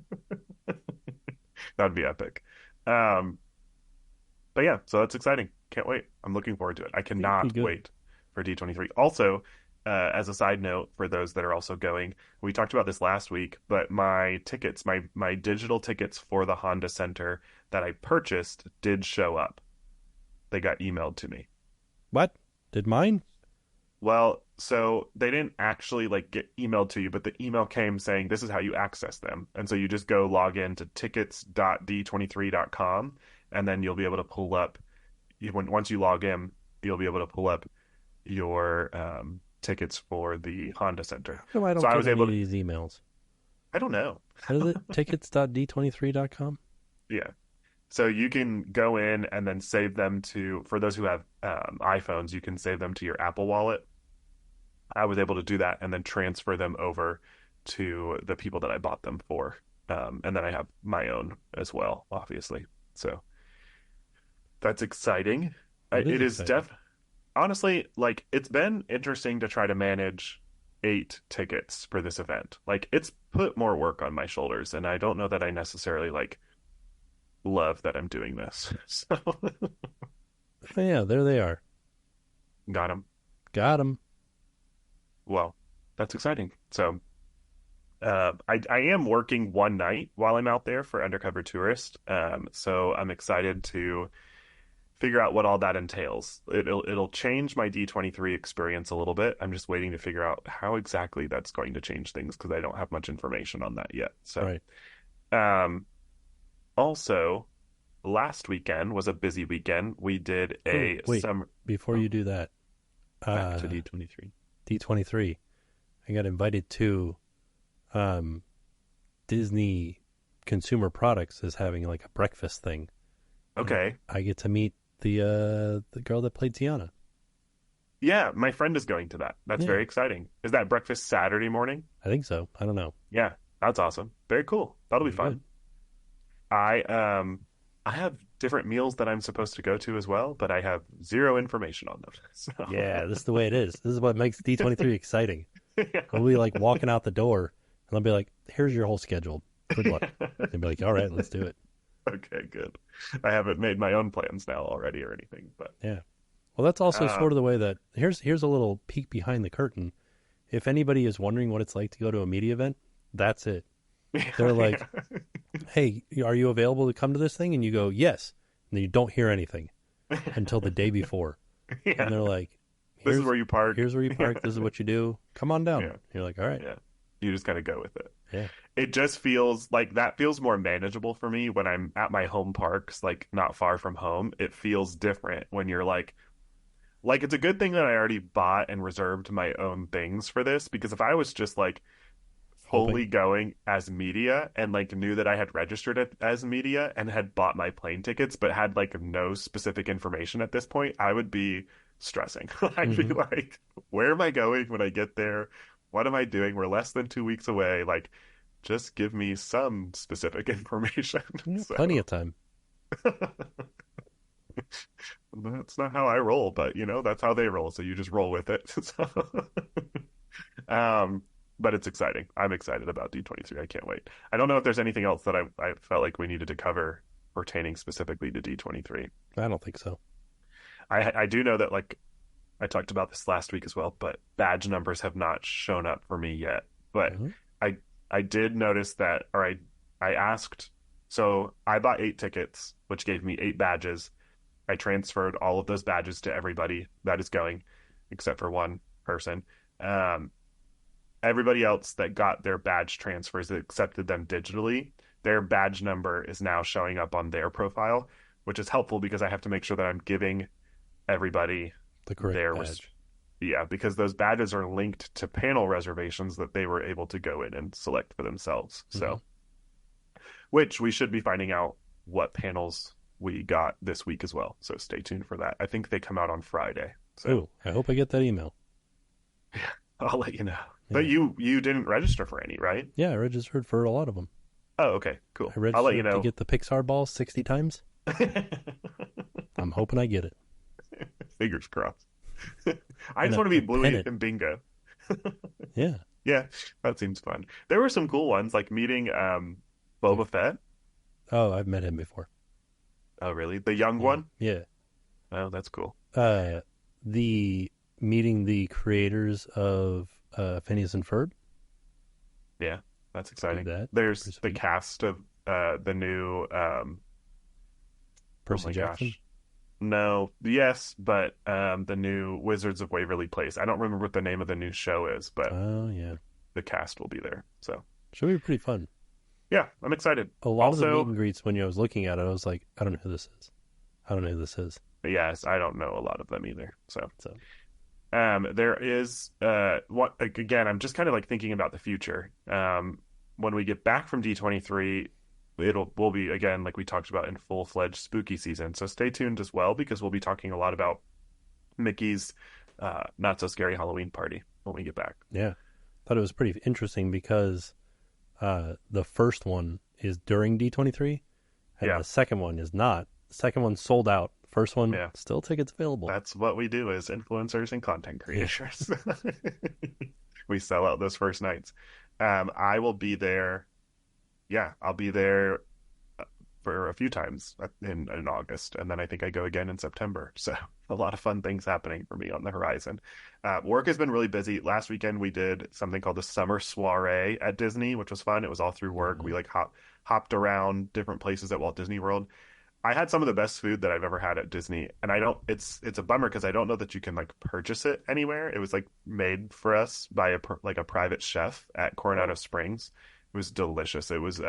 Speaker 2: That'd be epic. Um, but yeah, so that's exciting. Can't wait. I'm looking forward to it. I cannot
Speaker 1: good.
Speaker 2: wait for D23. Also, as a side note, for those that are also going, we talked about this last week, but my tickets, my digital tickets for the Honda Center that I purchased did show up. They got emailed to me.
Speaker 1: What? Did mine?
Speaker 2: Well, so they didn't actually like get emailed to you, but the email came saying this is how you access them. And so you just go log in to tickets.d23.com and then you'll be able to pull up once you log in, you'll be able to pull up your tickets for the Honda Center.
Speaker 1: How come I don't
Speaker 2: So I
Speaker 1: get
Speaker 2: was
Speaker 1: any
Speaker 2: able
Speaker 1: of
Speaker 2: to,
Speaker 1: these emails?
Speaker 2: I don't know.
Speaker 1: What is it? Tickets.d23.com?
Speaker 2: Yeah. So you can go in and then save them for those who have iPhones, you can save them to your Apple Wallet. I was able to do that and then transfer them over to the people that I bought them for. And then I have my own as well, obviously. So that's exciting. It is
Speaker 1: Exciting.
Speaker 2: honestly, like, it's been interesting to try to manage 8 tickets for this event. Like, it's put more work on my shoulders, and I don't know that I necessarily, like, love that I'm doing this. So,
Speaker 1: Oh, yeah, there they are.
Speaker 2: got him.
Speaker 1: Got them.
Speaker 2: Well, that's exciting. So, I am working one night while I'm out there for Undercover Tourist. So I'm excited to figure out what all that entails. It'll change my D23 experience a little bit. I'm just waiting to figure out how exactly that's going to change things because I don't have much information on that yet. So,
Speaker 1: Right.
Speaker 2: um, also, last weekend was a busy weekend. We did
Speaker 1: Oh,
Speaker 2: a
Speaker 1: wait.
Speaker 2: summer
Speaker 1: Before you do that,
Speaker 2: back to D23.
Speaker 1: D23, I got invited to Disney Consumer Products is having like a breakfast thing.
Speaker 2: Okay.
Speaker 1: I get to meet the girl that played Tiana.
Speaker 2: Yeah, my friend is going to that. That's
Speaker 1: Yeah,
Speaker 2: very exciting. Is that breakfast Saturday morning?
Speaker 1: I think so. I don't know.
Speaker 2: Yeah, that's awesome. Very cool. That'll be
Speaker 1: Very good.
Speaker 2: fun. I have different meals that I'm supposed to go to as well, but I have zero information on them. So
Speaker 1: Yeah, this is the way it is. This is what makes D23 exciting.
Speaker 2: yeah.
Speaker 1: We'll be like walking out the door, and I'll be like, "Here's your whole schedule. Good luck." They'll be like, "All right, let's do it."
Speaker 2: Okay, good. I haven't made my own plans now already or anything, but
Speaker 1: Yeah. Well, that's also
Speaker 2: uh,
Speaker 1: sort of the way that here's a little peek behind the curtain. If anybody is wondering what it's like to go to a media event, that's it. They're like,
Speaker 2: yeah.
Speaker 1: "Hey, are you available to come to this thing?" And you go, "Yes." And then you don't hear anything until the day before. And
Speaker 2: Yeah.
Speaker 1: they're like,
Speaker 2: This is
Speaker 1: "Here's
Speaker 2: where you park.
Speaker 1: here's where you park. This is what you do. Come on down."
Speaker 2: Yeah.
Speaker 1: You're like, "All right."
Speaker 2: Yeah. You just gotta go with it.
Speaker 1: Yeah.
Speaker 2: It just feels like that feels more manageable for me when I'm at my home parks, like not far from home. It feels different when you're like it's a good thing that I already bought and reserved my own things for this because if I was just like fully
Speaker 1: Hoping.
Speaker 2: going as media and like knew that I had registered it as media and had bought my plane tickets but had like no specific information at this point, I would be stressing. I'd be
Speaker 1: Hmm.
Speaker 2: like, where am I going when I get there? What am I doing? We're less than 2 weeks away. Like, just give me some specific information.
Speaker 1: Plenty
Speaker 2: So
Speaker 1: of time.
Speaker 2: that's not how I roll, but that's how they roll. So you just roll with it. So, um, but it's exciting. I'm excited about D23. I can't wait. I don't know if there's anything else that I felt like we needed to cover pertaining specifically to D23.
Speaker 1: I don't think so.
Speaker 2: I do know that like I talked about this last week as well, but badge numbers have not shown up for me yet. But
Speaker 1: Mhm.
Speaker 2: I I did notice that, or I asked, so I bought 8 tickets, which gave me 8 badges. I transferred all of those badges to everybody that is going, except for one person. Um, Everybody else that got their badge transfers accepted them digitally. Their badge number is now showing up on their profile, which is helpful because I have to make sure that I'm giving everybody
Speaker 1: The correct
Speaker 2: their
Speaker 1: badge.
Speaker 2: yeah, because those badges are linked to panel reservations that they were able to go in and select for themselves.
Speaker 1: Hmm.
Speaker 2: So, which we should be finding out what panels we got this week as well. So stay tuned for that. I think they come out on Friday. So
Speaker 1: Oh, I hope I get that email.
Speaker 2: I'll let you know. But
Speaker 1: Yeah.
Speaker 2: you didn't register for any, right?
Speaker 1: Yeah, I registered for a lot of them.
Speaker 2: Oh, okay, cool.
Speaker 1: I
Speaker 2: I'll let you
Speaker 1: registered to
Speaker 2: know.
Speaker 1: get the Pixar ball 60 times. I'm hoping I get it.
Speaker 2: Fingers crossed. I
Speaker 1: And
Speaker 2: just
Speaker 1: a,
Speaker 2: want to be
Speaker 1: a
Speaker 2: Bluey
Speaker 1: pennant.
Speaker 2: and Bingo.
Speaker 1: Yeah.
Speaker 2: Yeah, that seems fun. There were some cool ones, like meeting
Speaker 1: Like,
Speaker 2: Boba Fett.
Speaker 1: oh, I've met him before.
Speaker 2: Oh, really? The young
Speaker 1: Yeah.
Speaker 2: one?
Speaker 1: Yeah.
Speaker 2: Oh, that's cool.
Speaker 1: Uh, the meeting the creators of Phineas and Ferb.
Speaker 2: Yeah, that's
Speaker 1: Do
Speaker 2: exciting.
Speaker 1: that.
Speaker 2: There's
Speaker 1: Pretty
Speaker 2: the
Speaker 1: sweet.
Speaker 2: cast of the new oh
Speaker 1: Percy
Speaker 2: my
Speaker 1: Jackson.
Speaker 2: gosh. No, yes, but the new Wizards of Waverly Place. I don't remember what the name of the new show is, but
Speaker 1: Oh, yeah.
Speaker 2: the cast will be there. So,
Speaker 1: Should be pretty fun.
Speaker 2: yeah, I'm excited.
Speaker 1: A lot of the meet
Speaker 2: Also,
Speaker 1: and greets, when I was looking at it, I was like, I don't know who this is. I don't know who this is.
Speaker 2: yes, I don't know a lot of them either. So,
Speaker 1: So,
Speaker 2: there is what like, again, I'm just kind of like thinking about the future. When we get back from D23, we'll be again like we talked about in full-fledged spooky season. So stay tuned as well because we'll be talking a lot about Mickey's not so scary Halloween party when we get back.
Speaker 1: yeah. Thought it was pretty interesting because the first one is during D23 and
Speaker 2: Yeah,
Speaker 1: the second one is not. The second one sold out. First one,
Speaker 2: yeah.
Speaker 1: still tickets available.
Speaker 2: That's what we do as influencers and content
Speaker 1: Yeah.
Speaker 2: creators. We sell out those first nights. I will be there. Yeah, I'll be there for a few times in August, and then I think I go again in September. So a lot of fun things happening for me on the horizon. Work has been really busy. Last weekend we did something called the Summer Soiree at Disney, which was fun. It was all through work. We
Speaker 1: Hmm.
Speaker 2: like hopped around different places at Walt Disney World. I had some of the best food that I've ever had at Disney, and I don't. It's a bummer because I don't know that you can like purchase it anywhere. It was like made for us by like a private chef at Coronado
Speaker 1: Oh,
Speaker 2: Springs. It was delicious. It was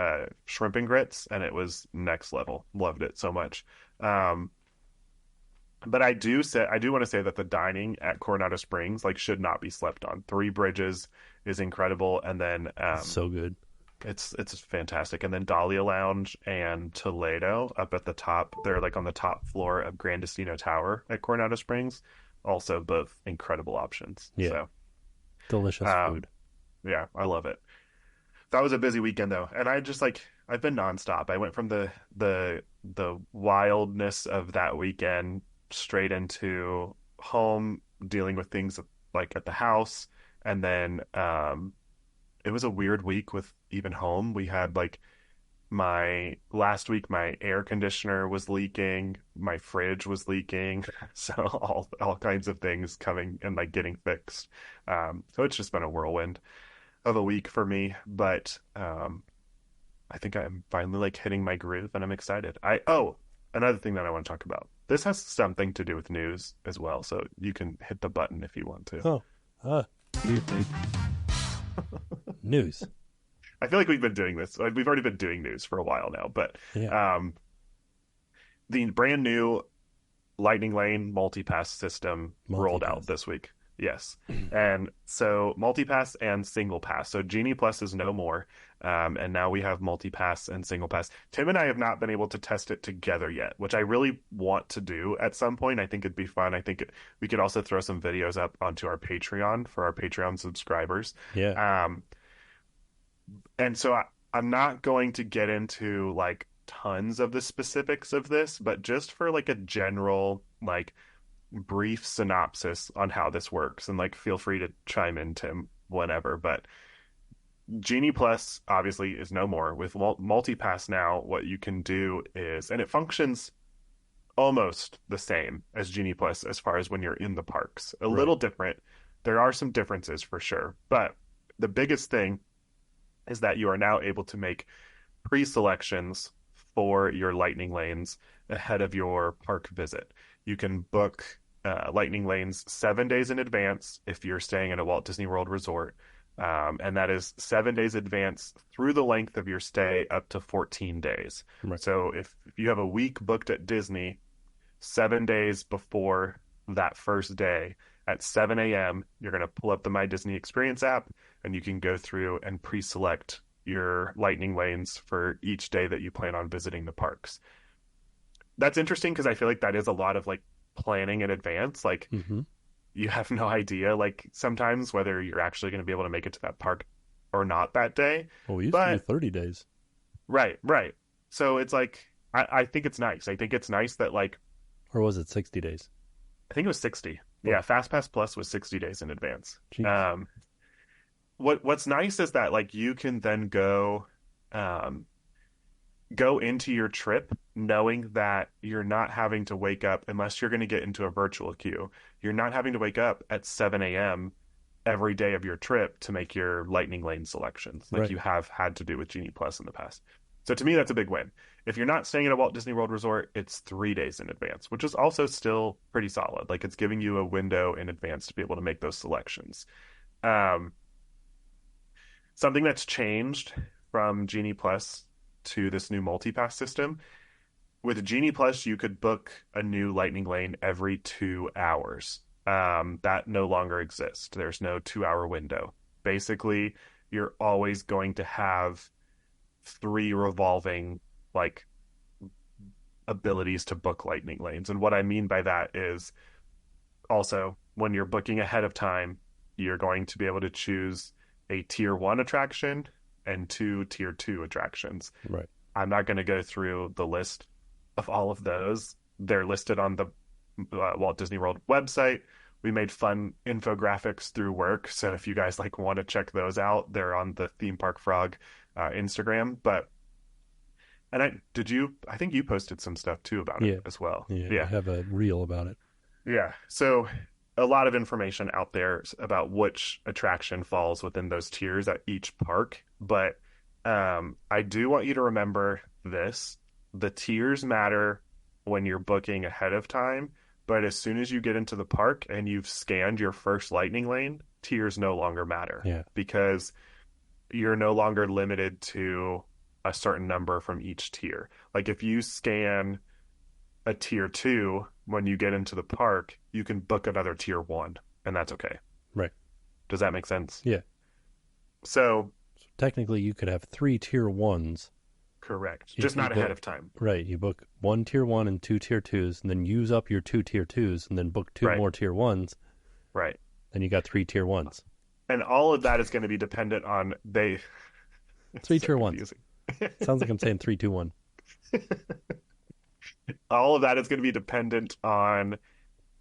Speaker 2: shrimp and grits, and it was next level. Loved it so much. Um, but I do want to say that the dining at Coronado Springs like should not be slept on. Three Bridges is incredible, and then
Speaker 1: it's so good.
Speaker 2: it's fantastic. And then Dahlia Lounge and Toledo up at the top. They're like on the top floor of Grandestino Tower at Coronado Springs. Also, both incredible options.
Speaker 1: Yeah.
Speaker 2: So,
Speaker 1: Delicious
Speaker 2: um,
Speaker 1: food.
Speaker 2: yeah, I love it. That was a busy weekend though, and I just like I've been nonstop. I went from the wildness of that weekend straight into home dealing with things like at the house, and then it was a weird week with even home. We had like my last week my air conditioner was leaking, my fridge was leaking, so all kinds of things coming and like getting fixed. So it's just been a whirlwind of a week for me, but I think I'm finally like hitting my groove and I'm excited. I oh, another thing that I want to talk about. This has something to do with news as well, so you can hit the button if you want to.
Speaker 1: Oh, uh, news.
Speaker 2: I feel like we've been doing this. Like, we've already been doing news for a while now, but
Speaker 1: Yeah.
Speaker 2: um, the brand new Lightning Lane multipass system rolled out
Speaker 1: Multipass.
Speaker 2: this week. Yes. And so multipass and single pass. So Genie Plus is no more. And now we have multipass and single pass. Tim and I have not been able to test it together yet, which I really want to do at some point. I think it'd be fun. I think we could also throw some videos up onto our Patreon for our Patreon subscribers.
Speaker 1: Yeah.
Speaker 2: Um, and so I'm not going to get into like tons of the specifics of this, but just for like a general, like brief synopsis on how this works, and like feel free to chime in, Tim, whenever. But Genie Plus obviously is no more. With multipass now, what you can do is, and it functions almost the same as Genie Plus as far as when you're in the parks. A
Speaker 1: Right.
Speaker 2: little different. There are some differences for sure, but the biggest thing is that you are now able to make pre-selections for your lightning lanes ahead of your park visit. You can book lightning lanes 7 days in advance if you're staying at a Walt Disney World resort. And that is 7 days advance through the length of your stay up to 14 days.
Speaker 1: Right.
Speaker 2: So if you have a week booked at Disney, 7 days before that first day at 7 a.m., you're going to pull up the My Disney Experience app and you can go through and pre-select your lightning lanes for each day that you plan on visiting the parks. That's interesting because I feel like that is a lot of like planning in advance. Like
Speaker 1: Mm-hmm.
Speaker 2: you have no idea, like sometimes whether you're actually going to be able to make it to that park or not that day.
Speaker 1: Well, we used to do
Speaker 2: But
Speaker 1: 30 days.
Speaker 2: right, right. So it's like I think it's nice. I think it's nice that like
Speaker 1: Or was it 60 days?
Speaker 2: I think it was 60.
Speaker 1: Oh,
Speaker 2: Yeah, FastPass Plus was 60 days in advance.
Speaker 1: jeez.
Speaker 2: What's nice is that like you can then um go into your trip knowing that you're not having to wake up unless you're going to get into a virtual queue. You're not having to wake up at 7 a.m. every day of your trip to make your lightning lane selections like
Speaker 1: Right.
Speaker 2: you have had to do with Genie Plus in the past. So to me, that's a big win. If you're not staying at a Walt Disney World resort, it's 3 days in advance, which is also still pretty solid. Like it's giving you a window in advance to be able to make those selections. Um, Something that's changed from Genie Plus to this new multipass system. With Genie Plus, you could book a new lightning lane every 2 hours. That no longer exists. There's no 2 hour window. Basically, you're always going to have three revolving like abilities to book lightning lanes. And what I mean by that is also when you're booking ahead of time, you're going to be able to choose a tier one attraction and two tier two attractions.
Speaker 1: Right.
Speaker 2: I'm not going to go through the list of all of those. They're listed on the Walt Disney World website. We made fun infographics through work, so if you guys like want to check those out, they're on the Theme Park Frog Instagram. But and I think you posted some stuff too about it
Speaker 1: Yeah.
Speaker 2: as well.
Speaker 1: Yeah. I
Speaker 2: Yeah.
Speaker 1: have a reel about it.
Speaker 2: Yeah. So a lot of information out there about which attraction falls within those tiers at each park. But I do want you to remember this. The tiers matter when you're booking ahead of time, but as soon as you get into the park and you've scanned your first lightning lane, tiers no longer matter
Speaker 1: Yeah.
Speaker 2: because you're no longer limited to a certain number from each tier. Like if you scan a tier two when you get into the park, you can book another tier one, and that's okay.
Speaker 1: Right.
Speaker 2: Does that make sense?
Speaker 1: Yeah.
Speaker 2: So,
Speaker 1: So technically, you could have 3 tier ones.
Speaker 2: correct.
Speaker 1: If
Speaker 2: Just
Speaker 1: you
Speaker 2: not ahead
Speaker 1: book-
Speaker 2: of time.
Speaker 1: Right. You book 1 tier 1 and 2 tier 2s, and then use up your 2 tier 2s, and then book 2
Speaker 2: Right.
Speaker 1: more tier 1s.
Speaker 2: Right.
Speaker 1: Then you got 3 tier 1s.
Speaker 2: And all of that is going to be dependent on they. It's
Speaker 1: 3
Speaker 2: so
Speaker 1: tier 1s.
Speaker 2: confusing.
Speaker 1: Sounds like I'm saying 3, 2, 1.
Speaker 2: All of that is going to be dependent on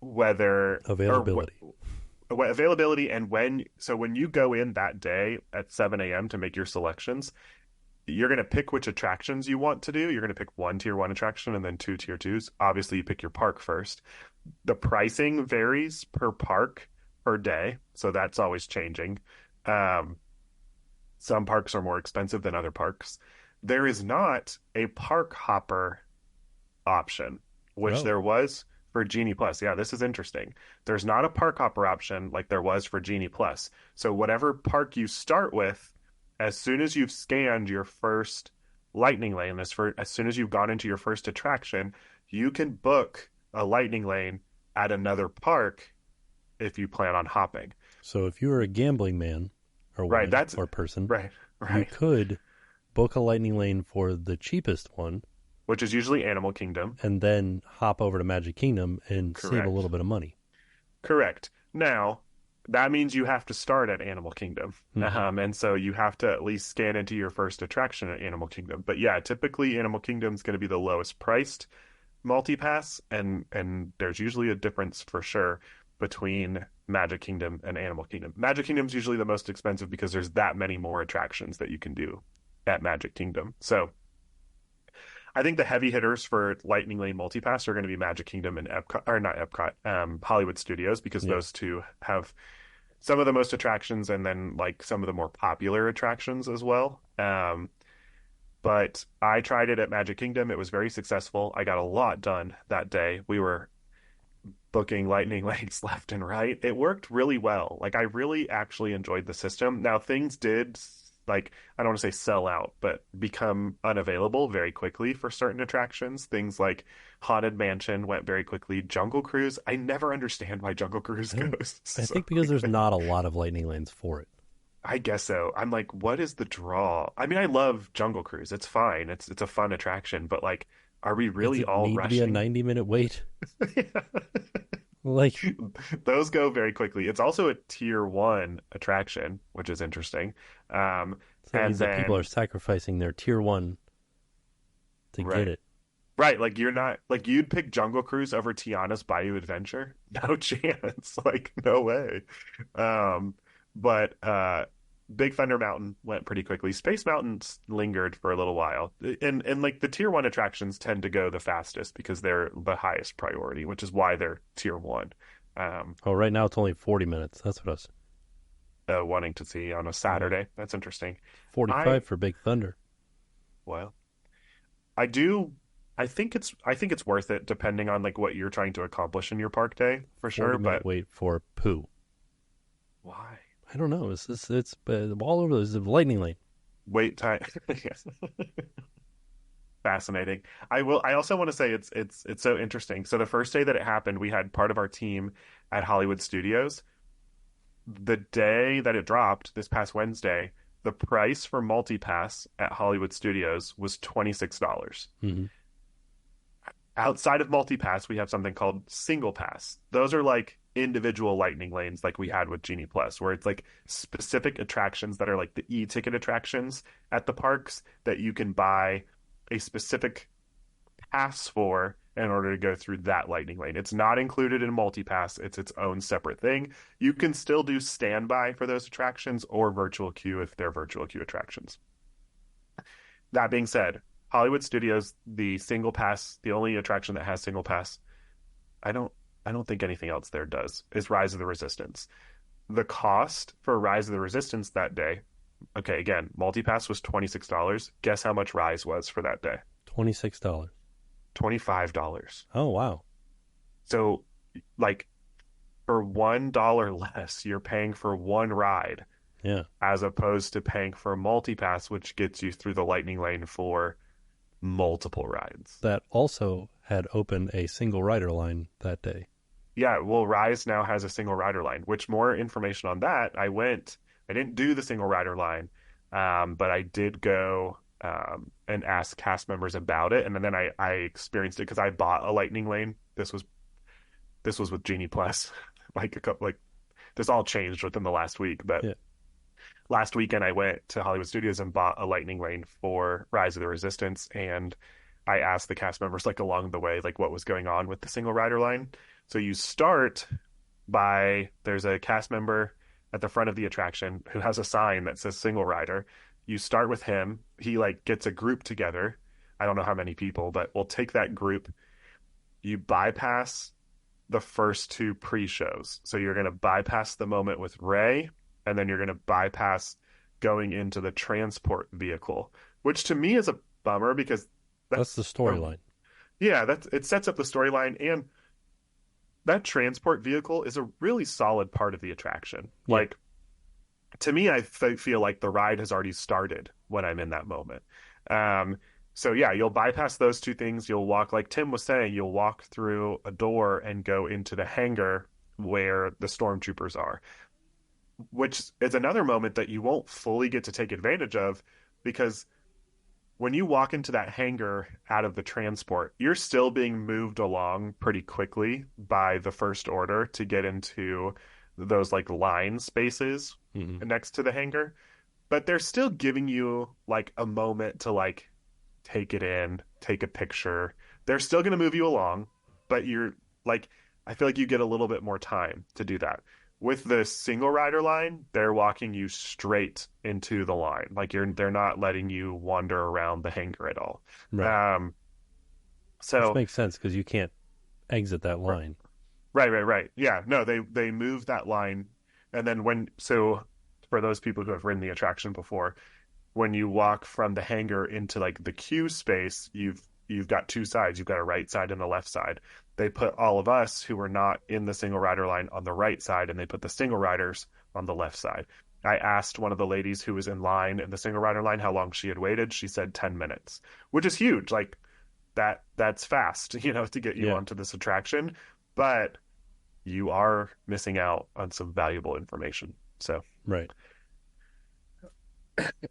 Speaker 2: whether
Speaker 1: Availability.
Speaker 2: availability and when. So when you go in that day at 7 a.m. to make your selections, you're going to pick which attractions you want to do. You're going to pick one tier one attraction and then two tier twos. Obviously, you pick your park first. The pricing varies per park per day, so that's always changing. Um, some parks are more expensive than other parks. There is not a park hopper option, which
Speaker 1: Oh.
Speaker 2: there was for Genie Plus. Yeah, this is interesting. There's not a park hopper option like there was for Genie Plus. So whatever park you start with, as soon as you've scanned your first lightning lane, as soon as you've gone into your first attraction, you can book a lightning lane at another park if you plan on hopping.
Speaker 1: So if you're a gambling man or
Speaker 2: Right,
Speaker 1: woman
Speaker 2: that's
Speaker 1: or person,
Speaker 2: right,
Speaker 1: you
Speaker 2: right.
Speaker 1: could book a lightning lane for the cheapest one
Speaker 2: Which is usually Animal Kingdom.
Speaker 1: and then hop over to Magic Kingdom and save a
Speaker 2: Correct.
Speaker 1: little bit of money.
Speaker 2: Correct. Now, that means you have to start at Animal Kingdom.
Speaker 1: Mhm.
Speaker 2: And so you have to at least scan into your first attraction at Animal Kingdom. But yeah, typically Animal Kingdom is going to be the lowest priced multi-pass, and there's usually a difference for sure between Magic Kingdom and Animal Kingdom. Magic Kingdom is usually the most expensive because there's that many more attractions that you can do at Magic Kingdom. So I think the heavy hitters for Lightning Lane Multipass are going to be Magic Kingdom and Epcot, or not Epcot, Hollywood Studios, because
Speaker 1: Yeah.
Speaker 2: those two have some of the most attractions and then like some of the more popular attractions as well. But I tried it at Magic Kingdom. It was very successful. I got a lot done that day. We were booking lightning lanes left and right. It worked really well. Like I really actually enjoyed the system. Now things did like I don't want to say sell out, but become unavailable very quickly for certain attractions. Things like Haunted Mansion went very quickly. Jungle Cruise, I never understand why Jungle Cruise
Speaker 1: I don't.
Speaker 2: goes
Speaker 1: I
Speaker 2: so
Speaker 1: think because there's
Speaker 2: quickly.
Speaker 1: not a lot of lightning lanes for it.
Speaker 2: I guess so. I'm like, what is the draw? I mean, I love Jungle Cruise. It's fine. It's a fun attraction, but like, are we
Speaker 1: Does
Speaker 2: really
Speaker 1: it
Speaker 2: all
Speaker 1: need to be a
Speaker 2: rushing?
Speaker 1: 90-minute wait? Like,
Speaker 2: Those go very quickly. It's also a tier one attraction, which is interesting.
Speaker 1: so that
Speaker 2: And
Speaker 1: means that people are
Speaker 2: then,
Speaker 1: sacrificing their tier one to get
Speaker 2: right,
Speaker 1: it.
Speaker 2: right, like you're not like you'd pick Jungle Cruise over Tiana's Bayou Adventure? No chance. Like, no way. Um, but Big Thunder Mountain went pretty quickly. Space Mountains lingered for a little while. And like the tier one attractions tend to go the fastest because they're the highest priority, which is why they're tier one. Um,
Speaker 1: Oh, right now it's only 40 minutes. That's what I was.
Speaker 2: Wanting to see on a
Speaker 1: Yeah.
Speaker 2: Saturday. That's interesting.
Speaker 1: 45
Speaker 2: I
Speaker 1: for Big Thunder.
Speaker 2: well, I do. I think it's worth it depending on like what you're trying to accomplish in your park day for sure.
Speaker 1: 40-minute
Speaker 2: But
Speaker 1: wait for poo.
Speaker 2: why?
Speaker 1: I don't know. It's all over. There's a lightning lane.
Speaker 2: Wait time. Yes. Fascinating. I also want to say it's so interesting. So the first day that it happened, we had part of our team at Hollywood Studios. The day that it dropped, this past Wednesday, the price for multipass at Hollywood Studios was $26.
Speaker 1: Hmm.
Speaker 2: Outside of multipass, we have something called single pass. Those are like individual lightning lanes like we had with Genie Plus, where it's like specific attractions that are like the e-ticket attractions at the parks that you can buy a specific pass for in order to go through that lightning lane. It's not included in multipass. It's its own separate thing. You can still do standby for those attractions or virtual queue if they're virtual queue attractions. That being said, Hollywood Studios, the single pass, the only attraction that has single pass, I don't I don't think anything else there does, is Rise of the Resistance. The cost for Rise of the Resistance that day, okay, again, multipass was $26. Guess how much Rise was for that day?
Speaker 1: $26.
Speaker 2: $25.
Speaker 1: Oh, wow.
Speaker 2: So like for $1 less, you're paying for one ride
Speaker 1: Yeah.
Speaker 2: as opposed to paying for a multipass, which gets you through the lightning lane for multiple rides.
Speaker 1: That also had opened a single rider line that day.
Speaker 2: Yeah, well, Rise now has a single rider line, which more information on that. I didn't do the single rider line, but I did go and ask cast members about it. And then I experienced it because I bought a lightning lane. This was with Genie Plus, like a couple, like this all changed within the last week. But
Speaker 1: Yeah.
Speaker 2: last weekend I went to Hollywood Studios and bought a lightning lane for Rise of the Resistance, and I asked the cast members like along the way like what was going on with the single rider line. So you start by there's a cast member at the front of the attraction who has a sign that says single rider. You start with him. He like gets a group together. I don't know how many people, but we'll take that group. You bypass the first two pre-shows. So you're going to bypass the moment with Ray, and then you're going to bypass going into the transport vehicle, which to me is a bummer because
Speaker 1: That's
Speaker 2: that's
Speaker 1: the
Speaker 2: a,
Speaker 1: storyline.
Speaker 2: yeah, that's it sets up the storyline, and that transport vehicle is a really solid part of the attraction.
Speaker 1: Yeah.
Speaker 2: Like to me, feel like the ride has already started when I'm in that moment. Um, so yeah, you'll bypass those two things. You'll walk, like Tim was saying, you'll walk through a door and go into the hangar where the stormtroopers are, which is another moment that you won't fully get to take advantage of because when you walk into that hangar out of the transport, you're still being moved along pretty quickly by the First Order to get into those like line spaces
Speaker 1: Hmm.
Speaker 2: next to the hangar. But they're still giving you like a moment to like take it in, take a picture. They're still going to move you along, but you're like, I feel like you get a little bit more time to do that. With the single rider line, they're walking you straight into the line. Like they're not letting you wander around the hangar at all.
Speaker 1: Right. Which
Speaker 2: So
Speaker 1: makes sense because you can't exit that line.
Speaker 2: right. Yeah, no, they moved that line, and then for those people who have ridden the attraction before, when you walk from the hangar into like the queue space, you've got two sides. You've got a right side and a left side. They put all of us who were not in the single rider line on the right side, and they put the single riders on the left side. I asked one of the ladies who was in line in the single rider line how long she had waited. She said 10 minutes, which is huge. Like that's fast, to get you
Speaker 1: Yeah,
Speaker 2: onto this attraction. But you are missing out on some valuable information. So,
Speaker 1: right.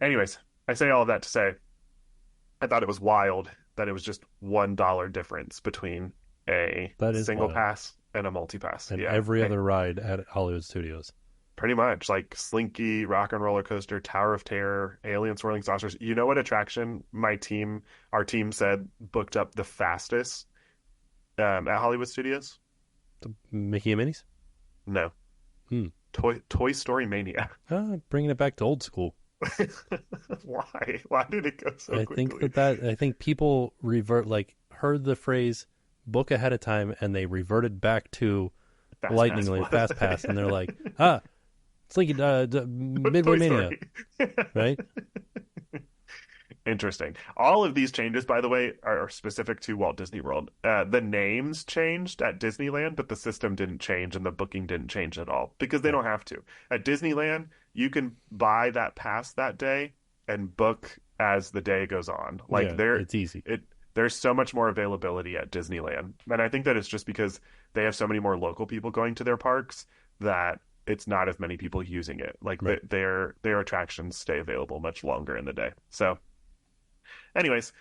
Speaker 2: anyways, I say all of that to say I thought it was wild that it was just $1 difference between a
Speaker 1: That is
Speaker 2: single
Speaker 1: wild.
Speaker 2: pass and a multi-pass.
Speaker 1: And
Speaker 2: Yeah,
Speaker 1: every other ride at Hollywood Studios.
Speaker 2: pretty much like Slinky, Rock and Roller Coaster, Tower of Terror, Alien Swirling Saucers. You know what attraction our team said booked up the fastest at Hollywood Studios?
Speaker 1: The Mickey and Minnie's?
Speaker 2: No,
Speaker 1: Hmm.
Speaker 2: Toy Story Mania.
Speaker 1: Bringing it back to old school.
Speaker 2: Why? Why did it go so quickly?
Speaker 1: I think people heard the phrase book ahead of time and they reverted back to
Speaker 2: Fast
Speaker 1: Lightning
Speaker 2: Pass
Speaker 1: Lane,
Speaker 2: was.
Speaker 1: Fast Pass, and they're like, it's like Midway
Speaker 2: Toy
Speaker 1: Mania,
Speaker 2: Story.
Speaker 1: right?
Speaker 2: Interesting. All of these changes, by the way, are specific to Walt Disney World. The names changed at Disneyland, but the system didn't change and the booking didn't change at all because they
Speaker 1: Right.
Speaker 2: don't have to. At Disneyland, you can buy that pass that day and book as the day goes on.
Speaker 1: Yeah, it's easy.
Speaker 2: There's so much more availability at Disneyland. And I think that it's just because they have so many more local people going to their parks that it's not as many people using it. Like
Speaker 1: Right.
Speaker 2: their attractions stay available much longer in the day. So anyways,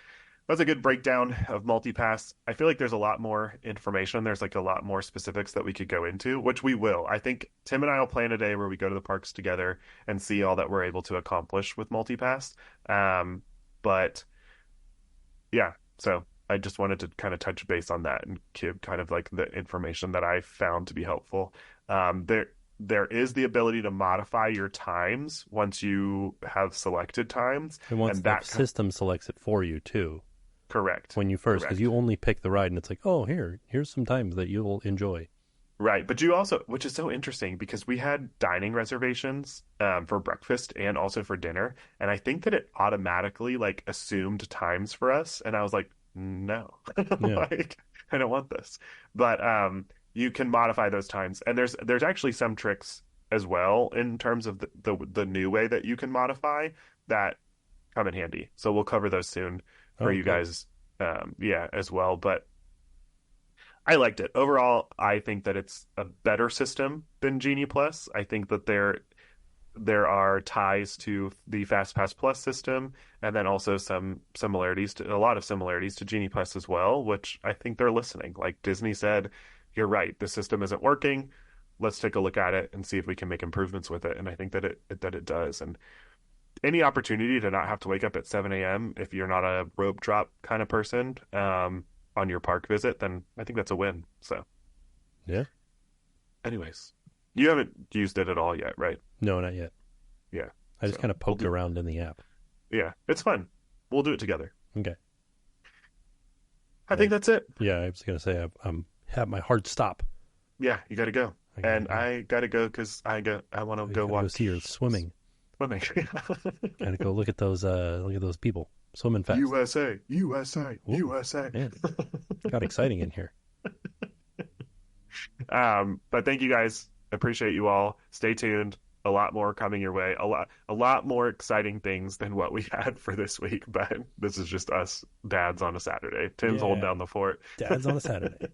Speaker 2: that's a good breakdown of multipass. I feel like there's a lot more information. There's like a lot more specifics that we could go into, which we will. I think Tim and I will plan a day where we go to the parks together and see all that we're able to accomplish with multipass. But yeah, so I just wanted to kind of touch base on that and give kind of like the information that I found to be helpful. There is the ability to modify your times once you have selected times,
Speaker 1: And once
Speaker 2: and
Speaker 1: the
Speaker 2: that
Speaker 1: system selects it for you too,
Speaker 2: correct.
Speaker 1: when you first, because
Speaker 2: Correct.
Speaker 1: you only pick the ride, and it's like, oh, here's some times that you'll enjoy.
Speaker 2: Right, but you also, which is so interesting because we had dining reservations for breakfast and also for dinner, and I think that it automatically like assumed times for us, and I was like, no,
Speaker 1: Yeah.
Speaker 2: like I don't want this. But you can modify those times, and there's actually some tricks as well in terms of the new way that you can modify that come in handy. So we'll cover those soon for
Speaker 1: Oh,
Speaker 2: you
Speaker 1: good.
Speaker 2: guys, yeah, as well. But I liked it. Overall, I think that it's a better system than Genie Plus. I think that there are ties to the FastPass Plus system, and then also a lot of similarities to Genie Plus as well, which I think they're listening. Like Disney said, you're right, the system isn't working. Let's take a look at it and see if we can make improvements with it. And I think that it does. And any opportunity to not have to wake up at 7 a.m. if you're not a rope drop kind of person, on your park visit, then I think that's a win. So,
Speaker 1: Yeah.
Speaker 2: anyways, you haven't used it at all yet, right?
Speaker 1: No, not yet.
Speaker 2: Yeah.
Speaker 1: I just
Speaker 2: So
Speaker 1: kind of
Speaker 2: we'll
Speaker 1: poked around in the app.
Speaker 2: yeah, it's fun. We'll do it together.
Speaker 1: Okay.
Speaker 2: I think that's it.
Speaker 1: Yeah, I was gonna say I'm have my hard stop.
Speaker 2: Yeah, you got to go. And
Speaker 1: go.
Speaker 2: I got to go because I want to go
Speaker 1: Gotta
Speaker 2: watch
Speaker 1: go see your swimming.
Speaker 2: swimming.
Speaker 1: Gotta go look at those people swimming fast.
Speaker 2: USA, USA,
Speaker 1: Ooh,
Speaker 2: USA.
Speaker 1: Man, it got exciting in here.
Speaker 2: But thank you guys. Appreciate you all. Stay tuned. A lot more coming your way. A lot more exciting things than what we had for this week. But this is just us dads on a Saturday. Tim's holding
Speaker 1: Yeah.
Speaker 2: down the fort.
Speaker 1: Dad's on a Saturday.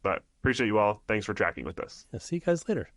Speaker 2: But appreciate you all. Thanks for tracking with us.
Speaker 1: Yeah, see you guys later.